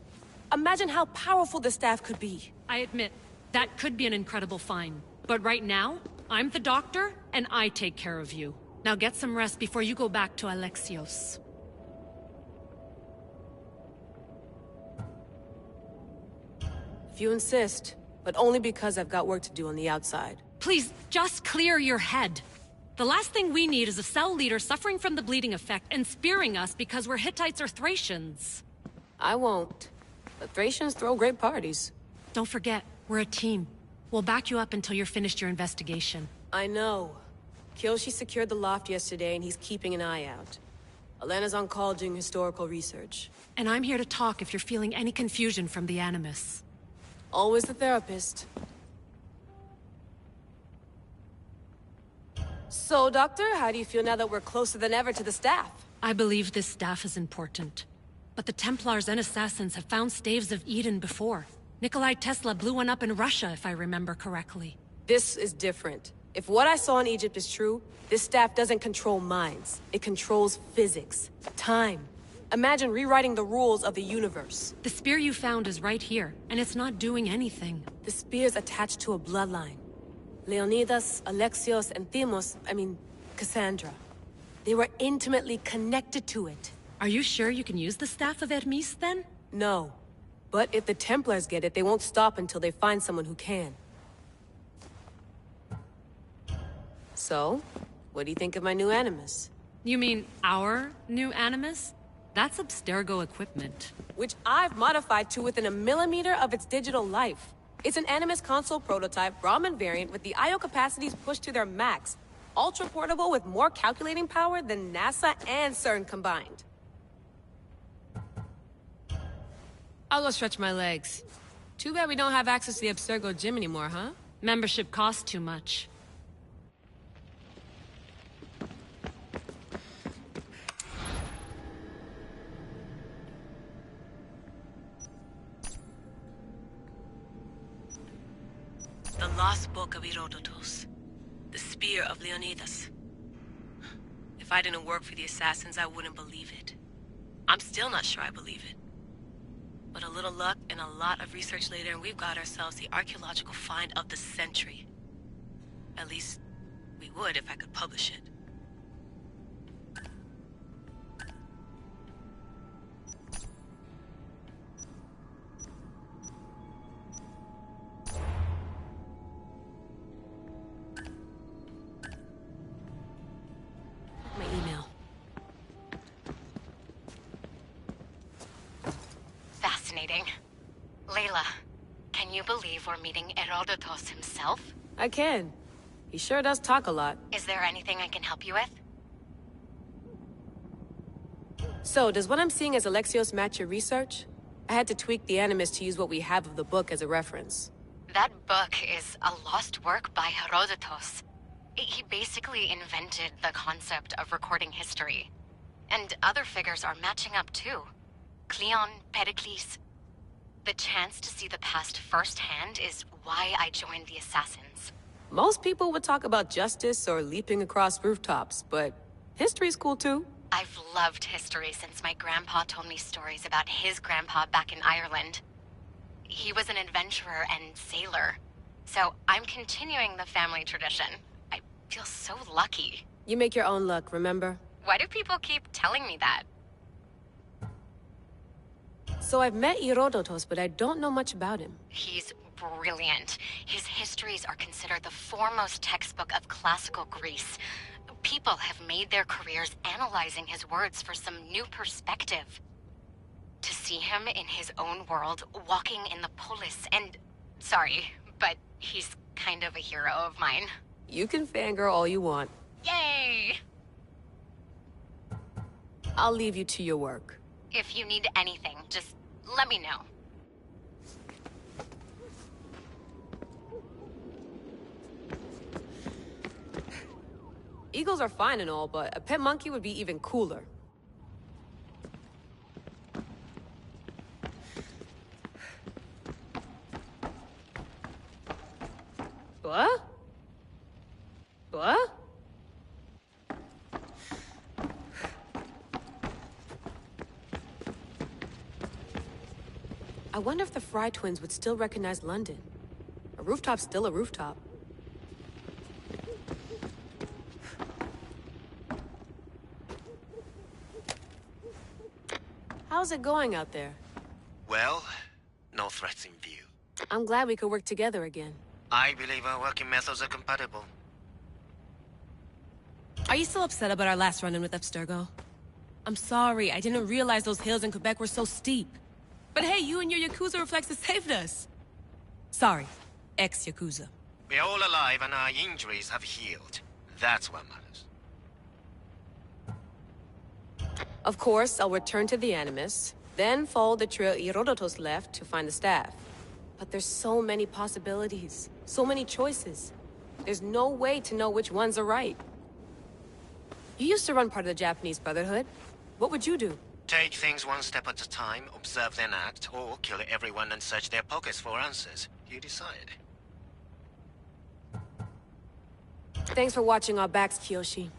Imagine how powerful the staff could be. I admit, that could be an incredible find. But right now, I'm the doctor, and I take care of you. Now get some rest before you go back to Alexios. If you insist, but only because I've got work to do on the outside. Please, just clear your head. The last thing we need is a cell leader suffering from the bleeding effect and spearing us because we're Hittites or Thracians. I won't. But Thracians throw great parties. Don't forget, we're a team. We'll back you up until you're finished your investigation. I know. Kyoshi secured the loft yesterday and he's keeping an eye out. Elena's on call doing historical research. And I'm here to talk if you're feeling any confusion from the Animus. Always the therapist. So, Doctor, how do you feel now that we're closer than ever to the staff? I believe this staff is important. But the Templars and Assassins have found staves of Eden before. Nikolai Tesla blew one up in Russia, if I remember correctly. This is different. If what I saw in Egypt is true, this staff doesn't control minds. It controls physics, time. Imagine rewriting the rules of the universe. The spear you found is right here, and it's not doing anything. The spear's attached to a bloodline. Leonidas, Alexios, and Cassandra. They were intimately connected to it. Are you sure you can use the Staff of Hermes, then? No. But if the Templars get it, they won't stop until they find someone who can. So, what do you think of my new Animus? You mean our new Animus? That's Abstergo equipment. Which I've modified to within a millimeter of its digital life. It's an Animus console prototype, Brahmin variant, with the I/O capacities pushed to their max. Ultra-portable with more calculating power than NASA and CERN combined. I'll go stretch my legs. Too bad we don't have access to the Abstergo gym anymore, huh? Membership costs too much. The Lost Book of Herodotus. The Spear of Leonidas. If I didn't work for the Assassins, I wouldn't believe it. I'm still not sure I believe it. But a little luck and a lot of research later, and we've got ourselves the archaeological find of the century. At least, we would if I could publish it. My email. Fascinating. Layla, can you believe we're meeting Herodotus himself? I can. He sure does talk a lot. Is there anything I can help you with? So, does what I'm seeing as Alexios match your research? I had to tweak the Animus to use what we have of the book as a reference. That book is a lost work by Herodotus. He basically invented the concept of recording history. And other figures are matching up too. Cleon, Pericles. The chance to see the past firsthand is why I joined the Assassins. Most people would talk about justice or leaping across rooftops, but history's cool too. I've loved history since my grandpa told me stories about his grandpa back in Ireland. He was an adventurer and sailor. So I'm continuing the family tradition. I feel so lucky. You make your own luck, remember? Why do people keep telling me that? So I've met Herodotus, but I don't know much about him. He's brilliant. His histories are considered the foremost textbook of classical Greece. People have made their careers analyzing his words for some new perspective. To see him in his own world, walking in the polis, and... Sorry, but he's kind of a hero of mine. You can fangirl all you want. Yay! I'll leave you to your work. If you need anything, just let me know. Eagles are fine and all, but a pet monkey would be even cooler. What? What? I wonder if the Fry twins would still recognize London. A rooftop's still a rooftop. How's it going out there? Well, no threats in view. I'm glad we could work together again. I believe our working methods are compatible. Are you still upset about our last run-in with Abstergo? I'm sorry, I didn't realize those hills in Quebec were so steep. But hey, you and your Yakuza reflexes saved us. Sorry, ex-Yakuza. We're all alive and our injuries have healed. That's what matters. Of course, I'll return to the Animus, then follow the trail Herodotus left to find the staff. But there's so many possibilities, so many choices. There's no way to know which ones are right. You used to run part of the Japanese Brotherhood. What would you do? Take things one step at a time, observe then act, or kill everyone and search their pockets for answers. You decide. Thanks for watching our backs, Kiyoshi.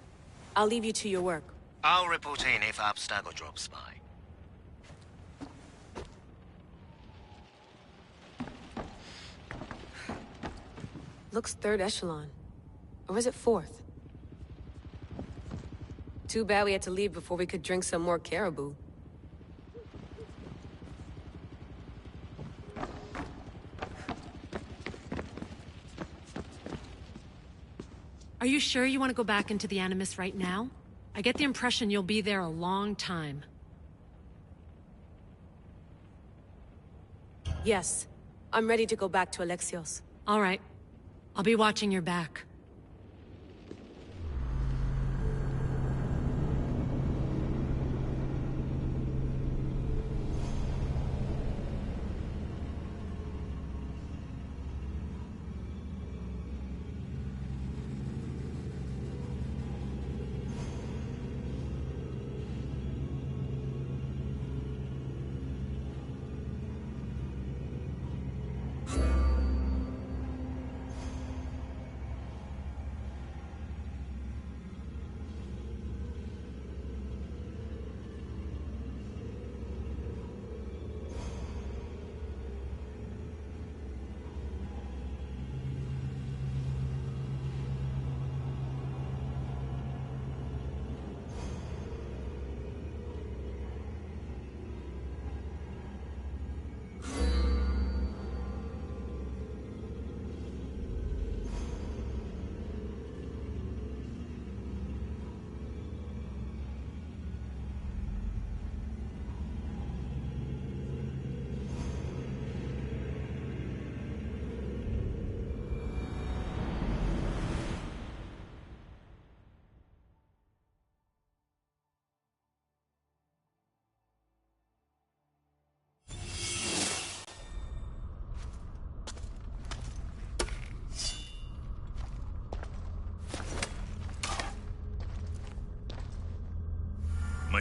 I'll leave you to your work. I'll report in if Abstergo drops by. Looks third echelon. Or is it fourth? Too bad we had to leave before we could drink some more caribou. Are you sure you want to go back into the Animus right now? I get the impression you'll be there a long time. Yes. I'm ready to go back to Alexios. All right. I'll be watching your back.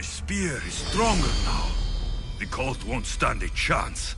My spear is stronger now. The cult won't stand a chance.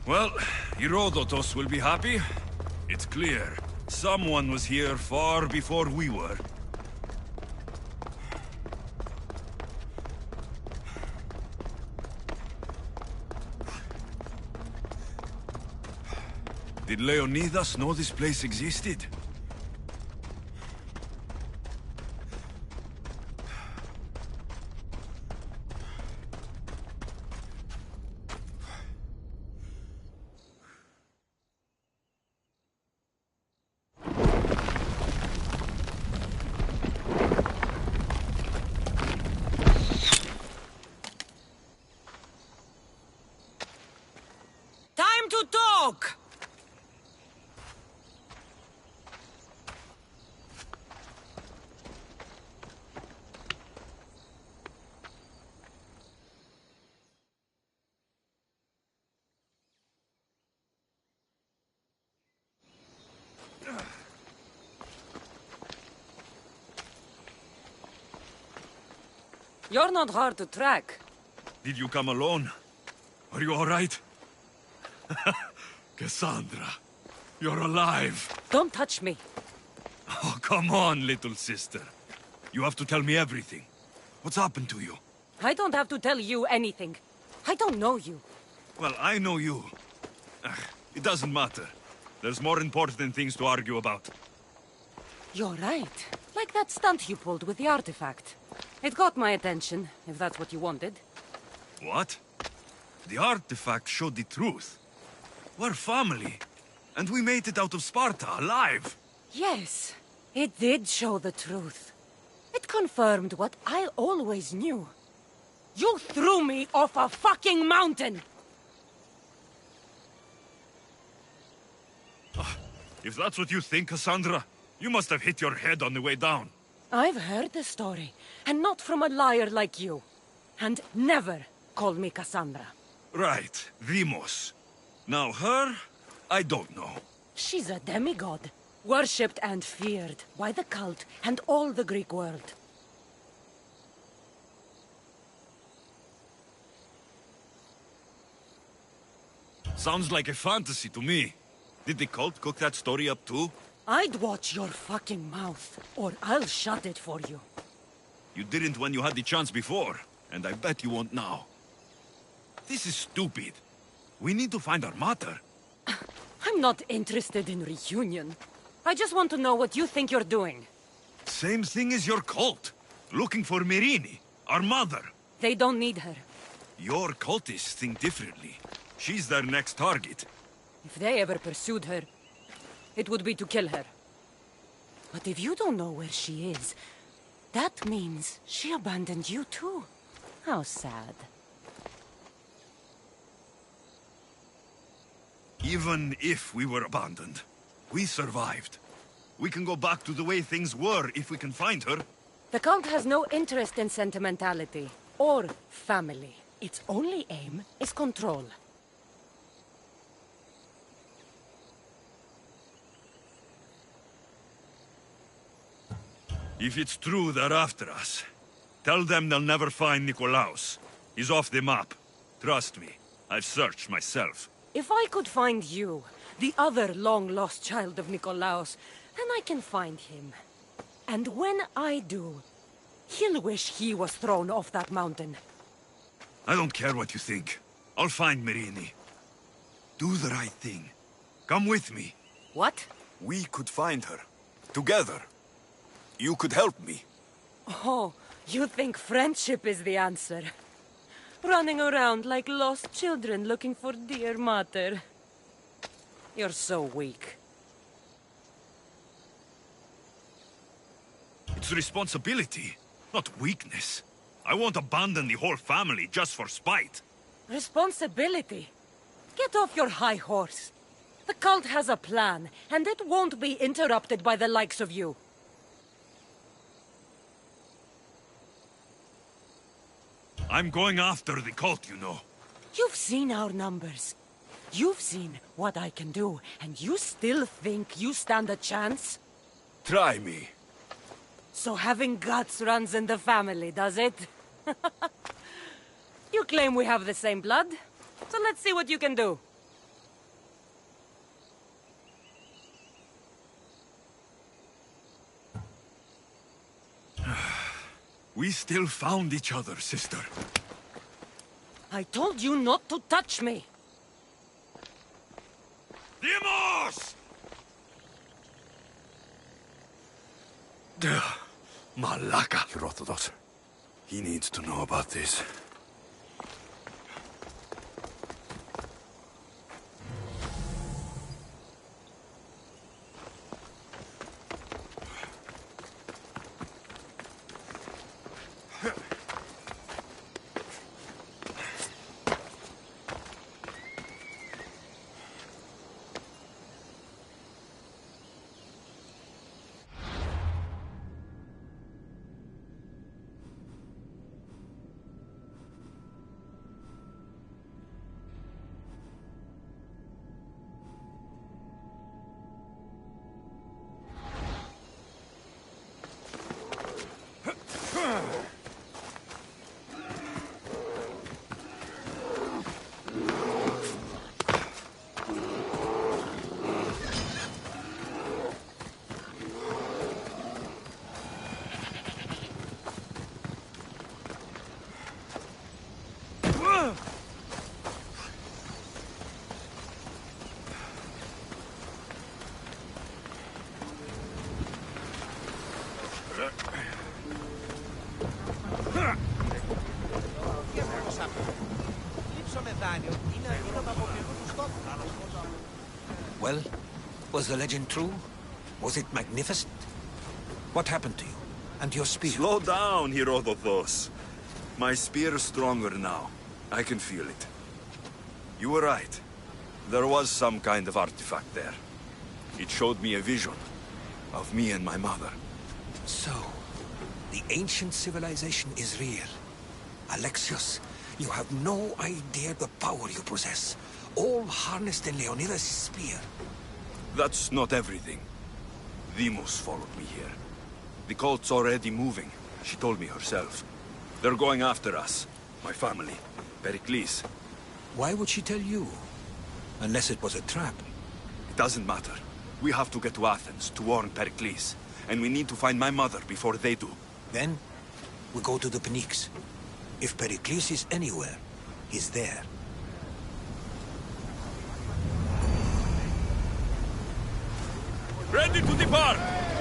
Well, Herodotus will be happy. It's clear. Someone was here far before we were. Did Leonidas know this place existed? Time to talk! You're not hard to track. Did you come alone? Are you all right? Cassandra, you're alive. Don't touch me. Oh, come on, little sister. You have to tell me everything. What's happened to you? I don't have to tell you anything. I don't know you. Well, I know you. It doesn't matter. There's more important things to argue about. You're right. Like that stunt you pulled with the artifact. It got my attention, if that's what you wanted. What? The artifact showed the truth. We're family. And we made it out of Sparta, alive. Yes, it did show the truth. It confirmed what I always knew. You threw me off a fucking mountain! If that's what you think, Cassandra, you must have hit your head on the way down. I've heard the story, and not from a liar like you. And never call me Cassandra. Right, Demos. Now her, I don't know. She's a demigod, worshipped and feared by the cult and all the Greek world. Sounds like a fantasy to me. Did the cult cook that story up too? I'd watch your fucking mouth, or I'll shut it for you. You didn't when you had the chance before, and I bet you won't now. This is stupid. We need to find our mater. I'm not interested in reunion. I just want to know what you think you're doing. Same thing as your cult. Looking for Myrrine, our mother. They don't need her. Your cultists think differently. She's their next target. If they ever pursued her, it would be to kill her. But if you don't know where she is, that means she abandoned you too. How sad. Even if we were abandoned, we survived. We can go back to the way things were if we can find her. The cult has no interest in sentimentality or family. Its only aim is control. If it's true they're after us, tell them they'll never find Nikolaos. He's off the map. Trust me, I've searched myself. If I could find you, the other long-lost child of Nikolaos, then I can find him. And when I do, he'll wish he was thrown off that mountain. I don't care what you think. I'll find Myrini. Do the right thing. Come with me. What? We could find her. Together. You could help me. Oh, you think friendship is the answer? Running around like lost children looking for dear mother. You're so weak. It's responsibility, not weakness. I won't abandon the whole family just for spite. Responsibility? Get off your high horse. The cult has a plan, and it won't be interrupted by the likes of you. I'm going after the cult, you know. You've seen our numbers. You've seen what I can do, and you still think you stand a chance? Try me. So having guts runs in the family, does it? You claim we have the same blood, so let's see what you can do. We still found each other, sister. I told you not to touch me. Dimos! Malaka. Herodotus. He needs to know about this. Well, was the legend true? Was it magnificent? What happened to you? And your spear? Slow down, Herodotus. My spear is stronger now. I can feel it. You were right. There was some kind of artifact there. It showed me a vision of me and my mother. So, the ancient civilization is real. Alexios, you have no idea the power you possess. All harnessed in Leonidas' spear. That's not everything. Deimos followed me here. The cult's already moving. She told me herself. They're going after us. My family. Pericles. Why would she tell you? Unless it was a trap. It doesn't matter. We have to get to Athens to warn Pericles. And we need to find my mother before they do. Then, we go to the Pnyx. If Pericles is anywhere, he's there. Ready to depart!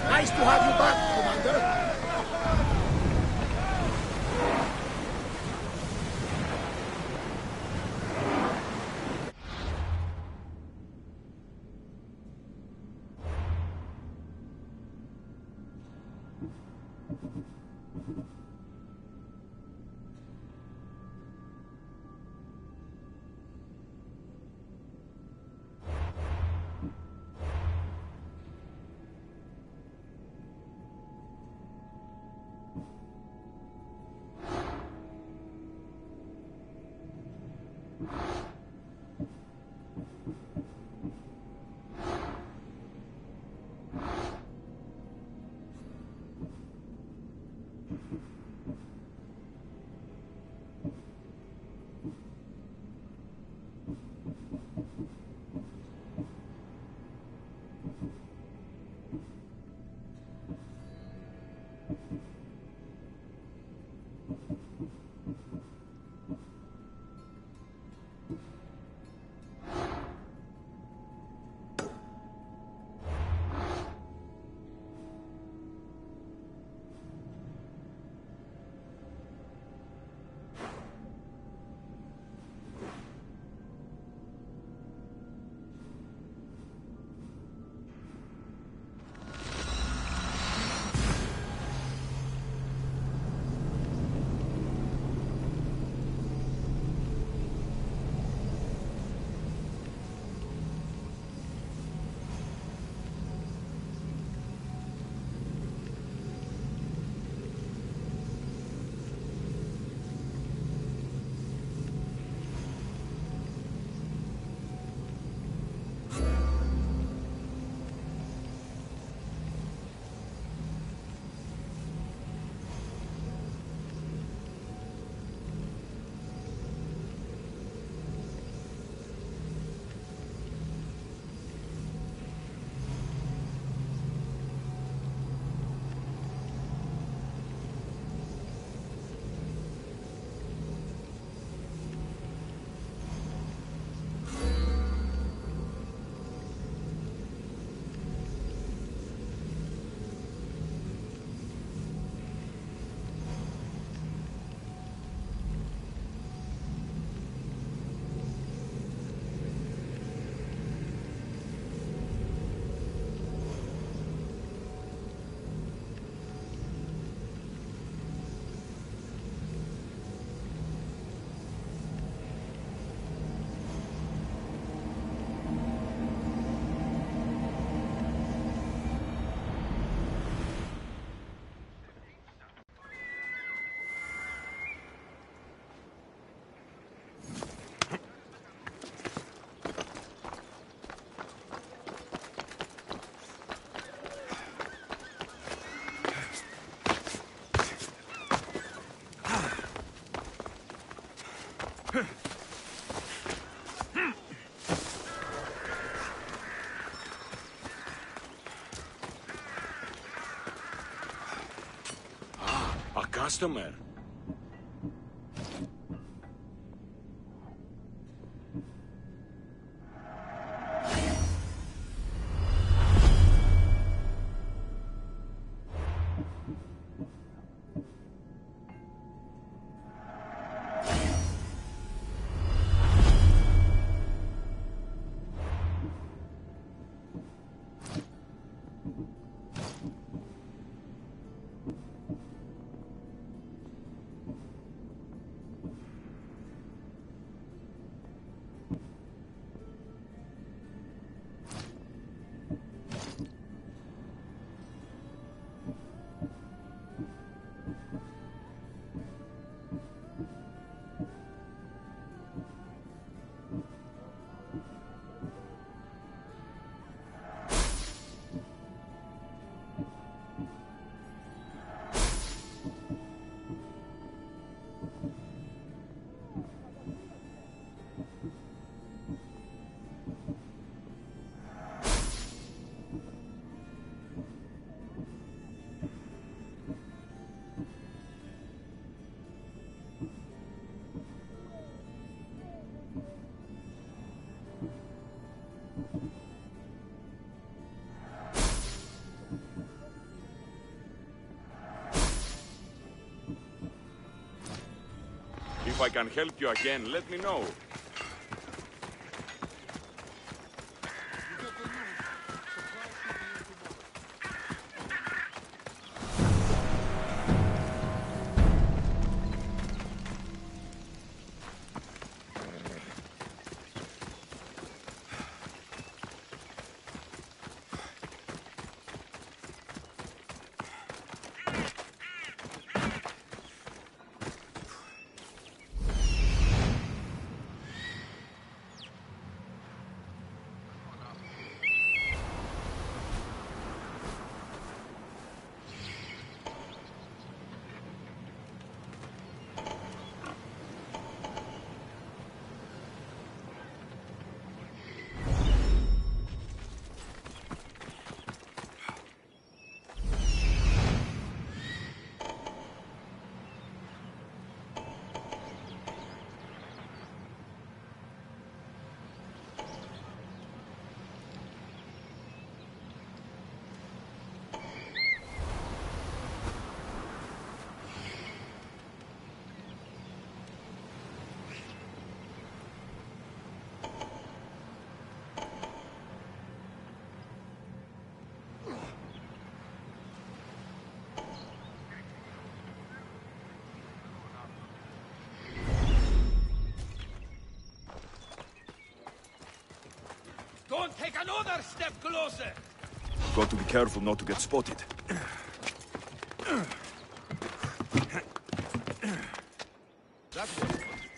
Nice to have you back, Commander. A customer. If I can help you again, let me know. Don't take another step closer! Got to be careful not to get spotted.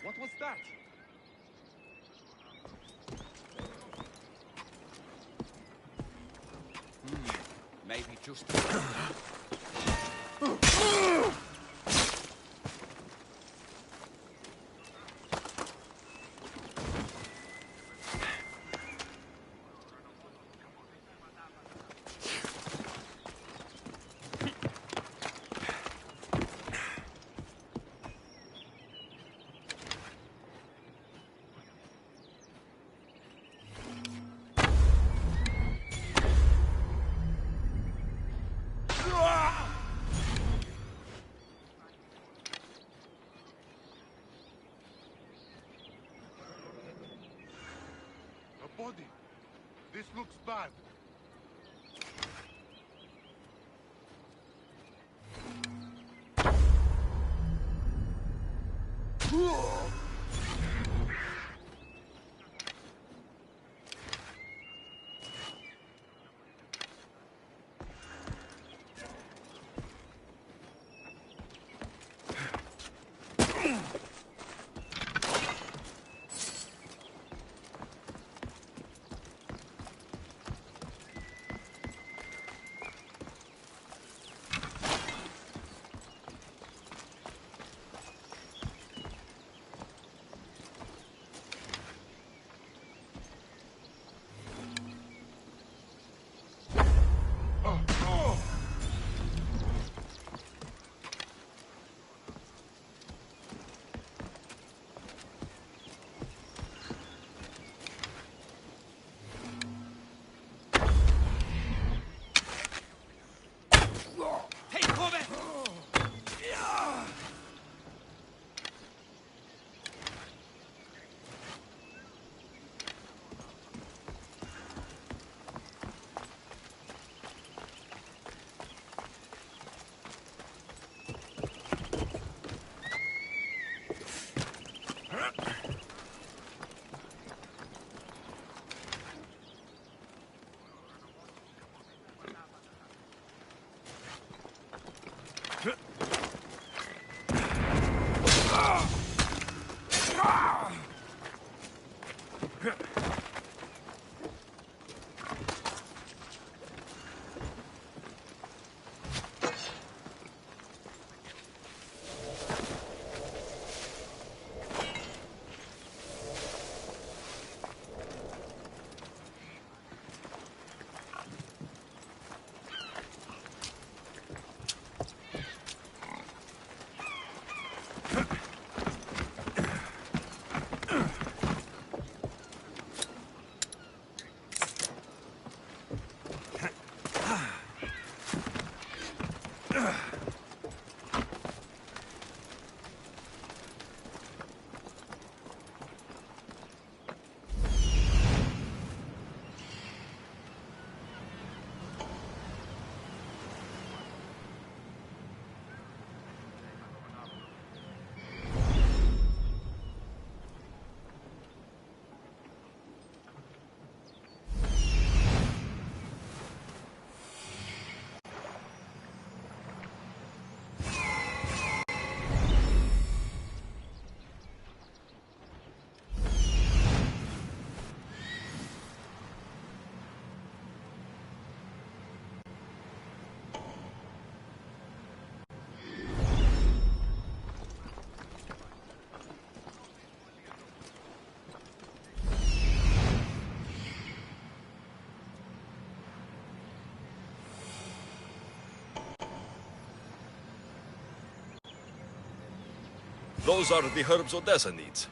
What was that? Maybe just... A body. This looks bad. Take cover! Those are the herbs Odessa needs.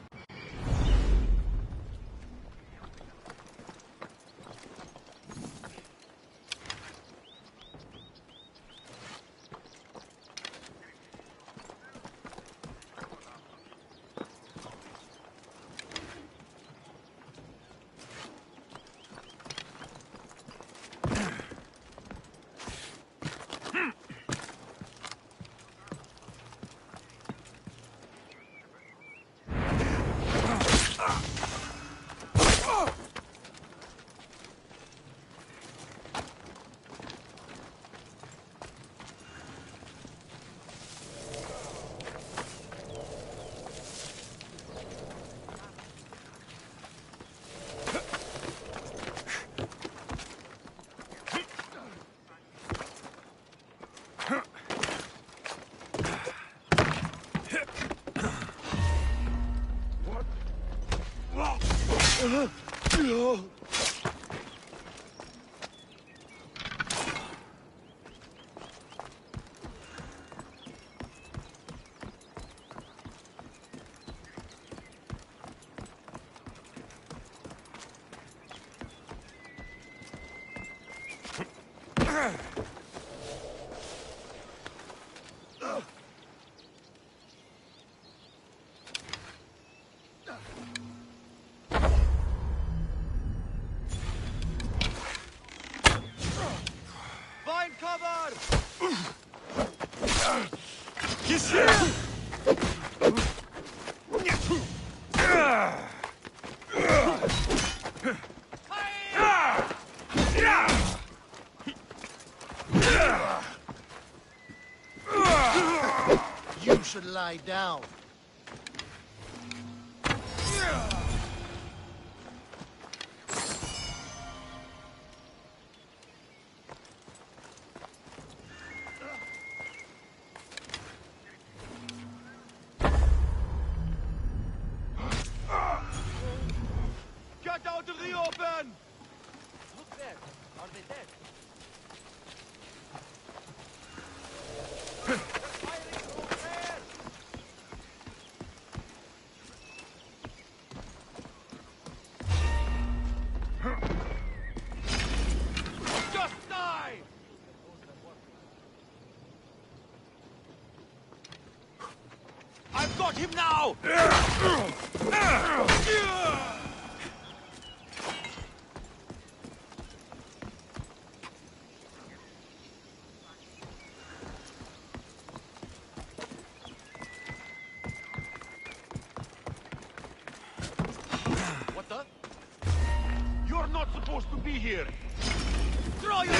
Find cover! He's here! You should lie down. Get out of the open! Look there. Are they dead? Just die! I've got him now! What the? You're not supposed to be here! Throw your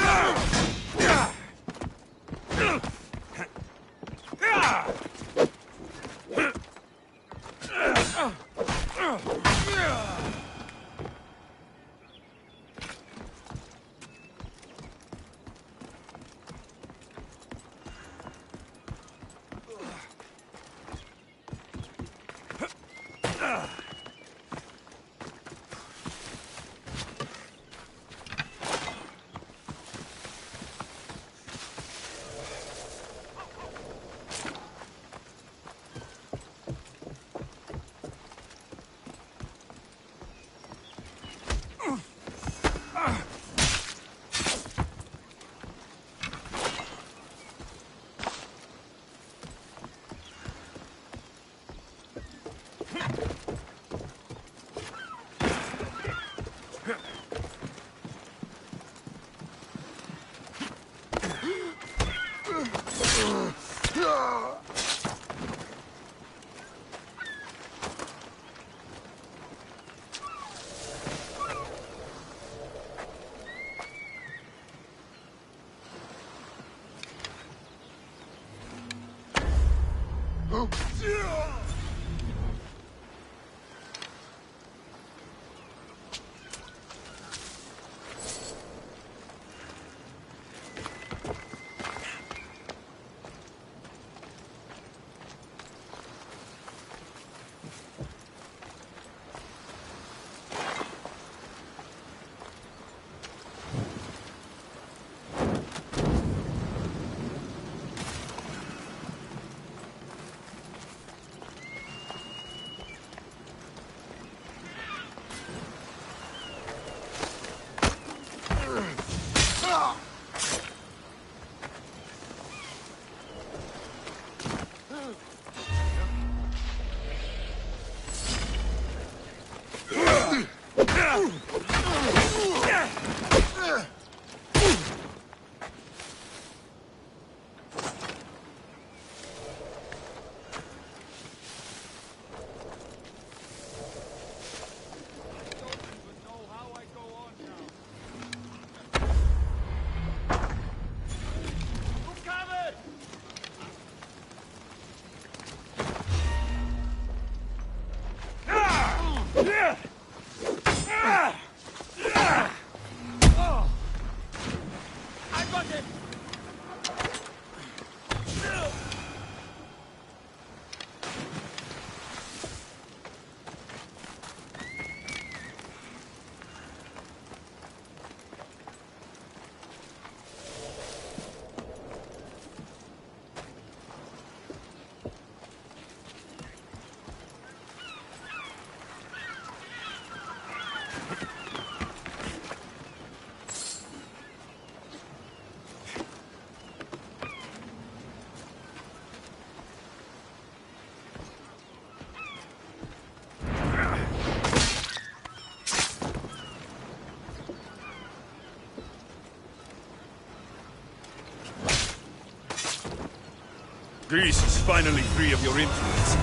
Greece is finally free of your influence.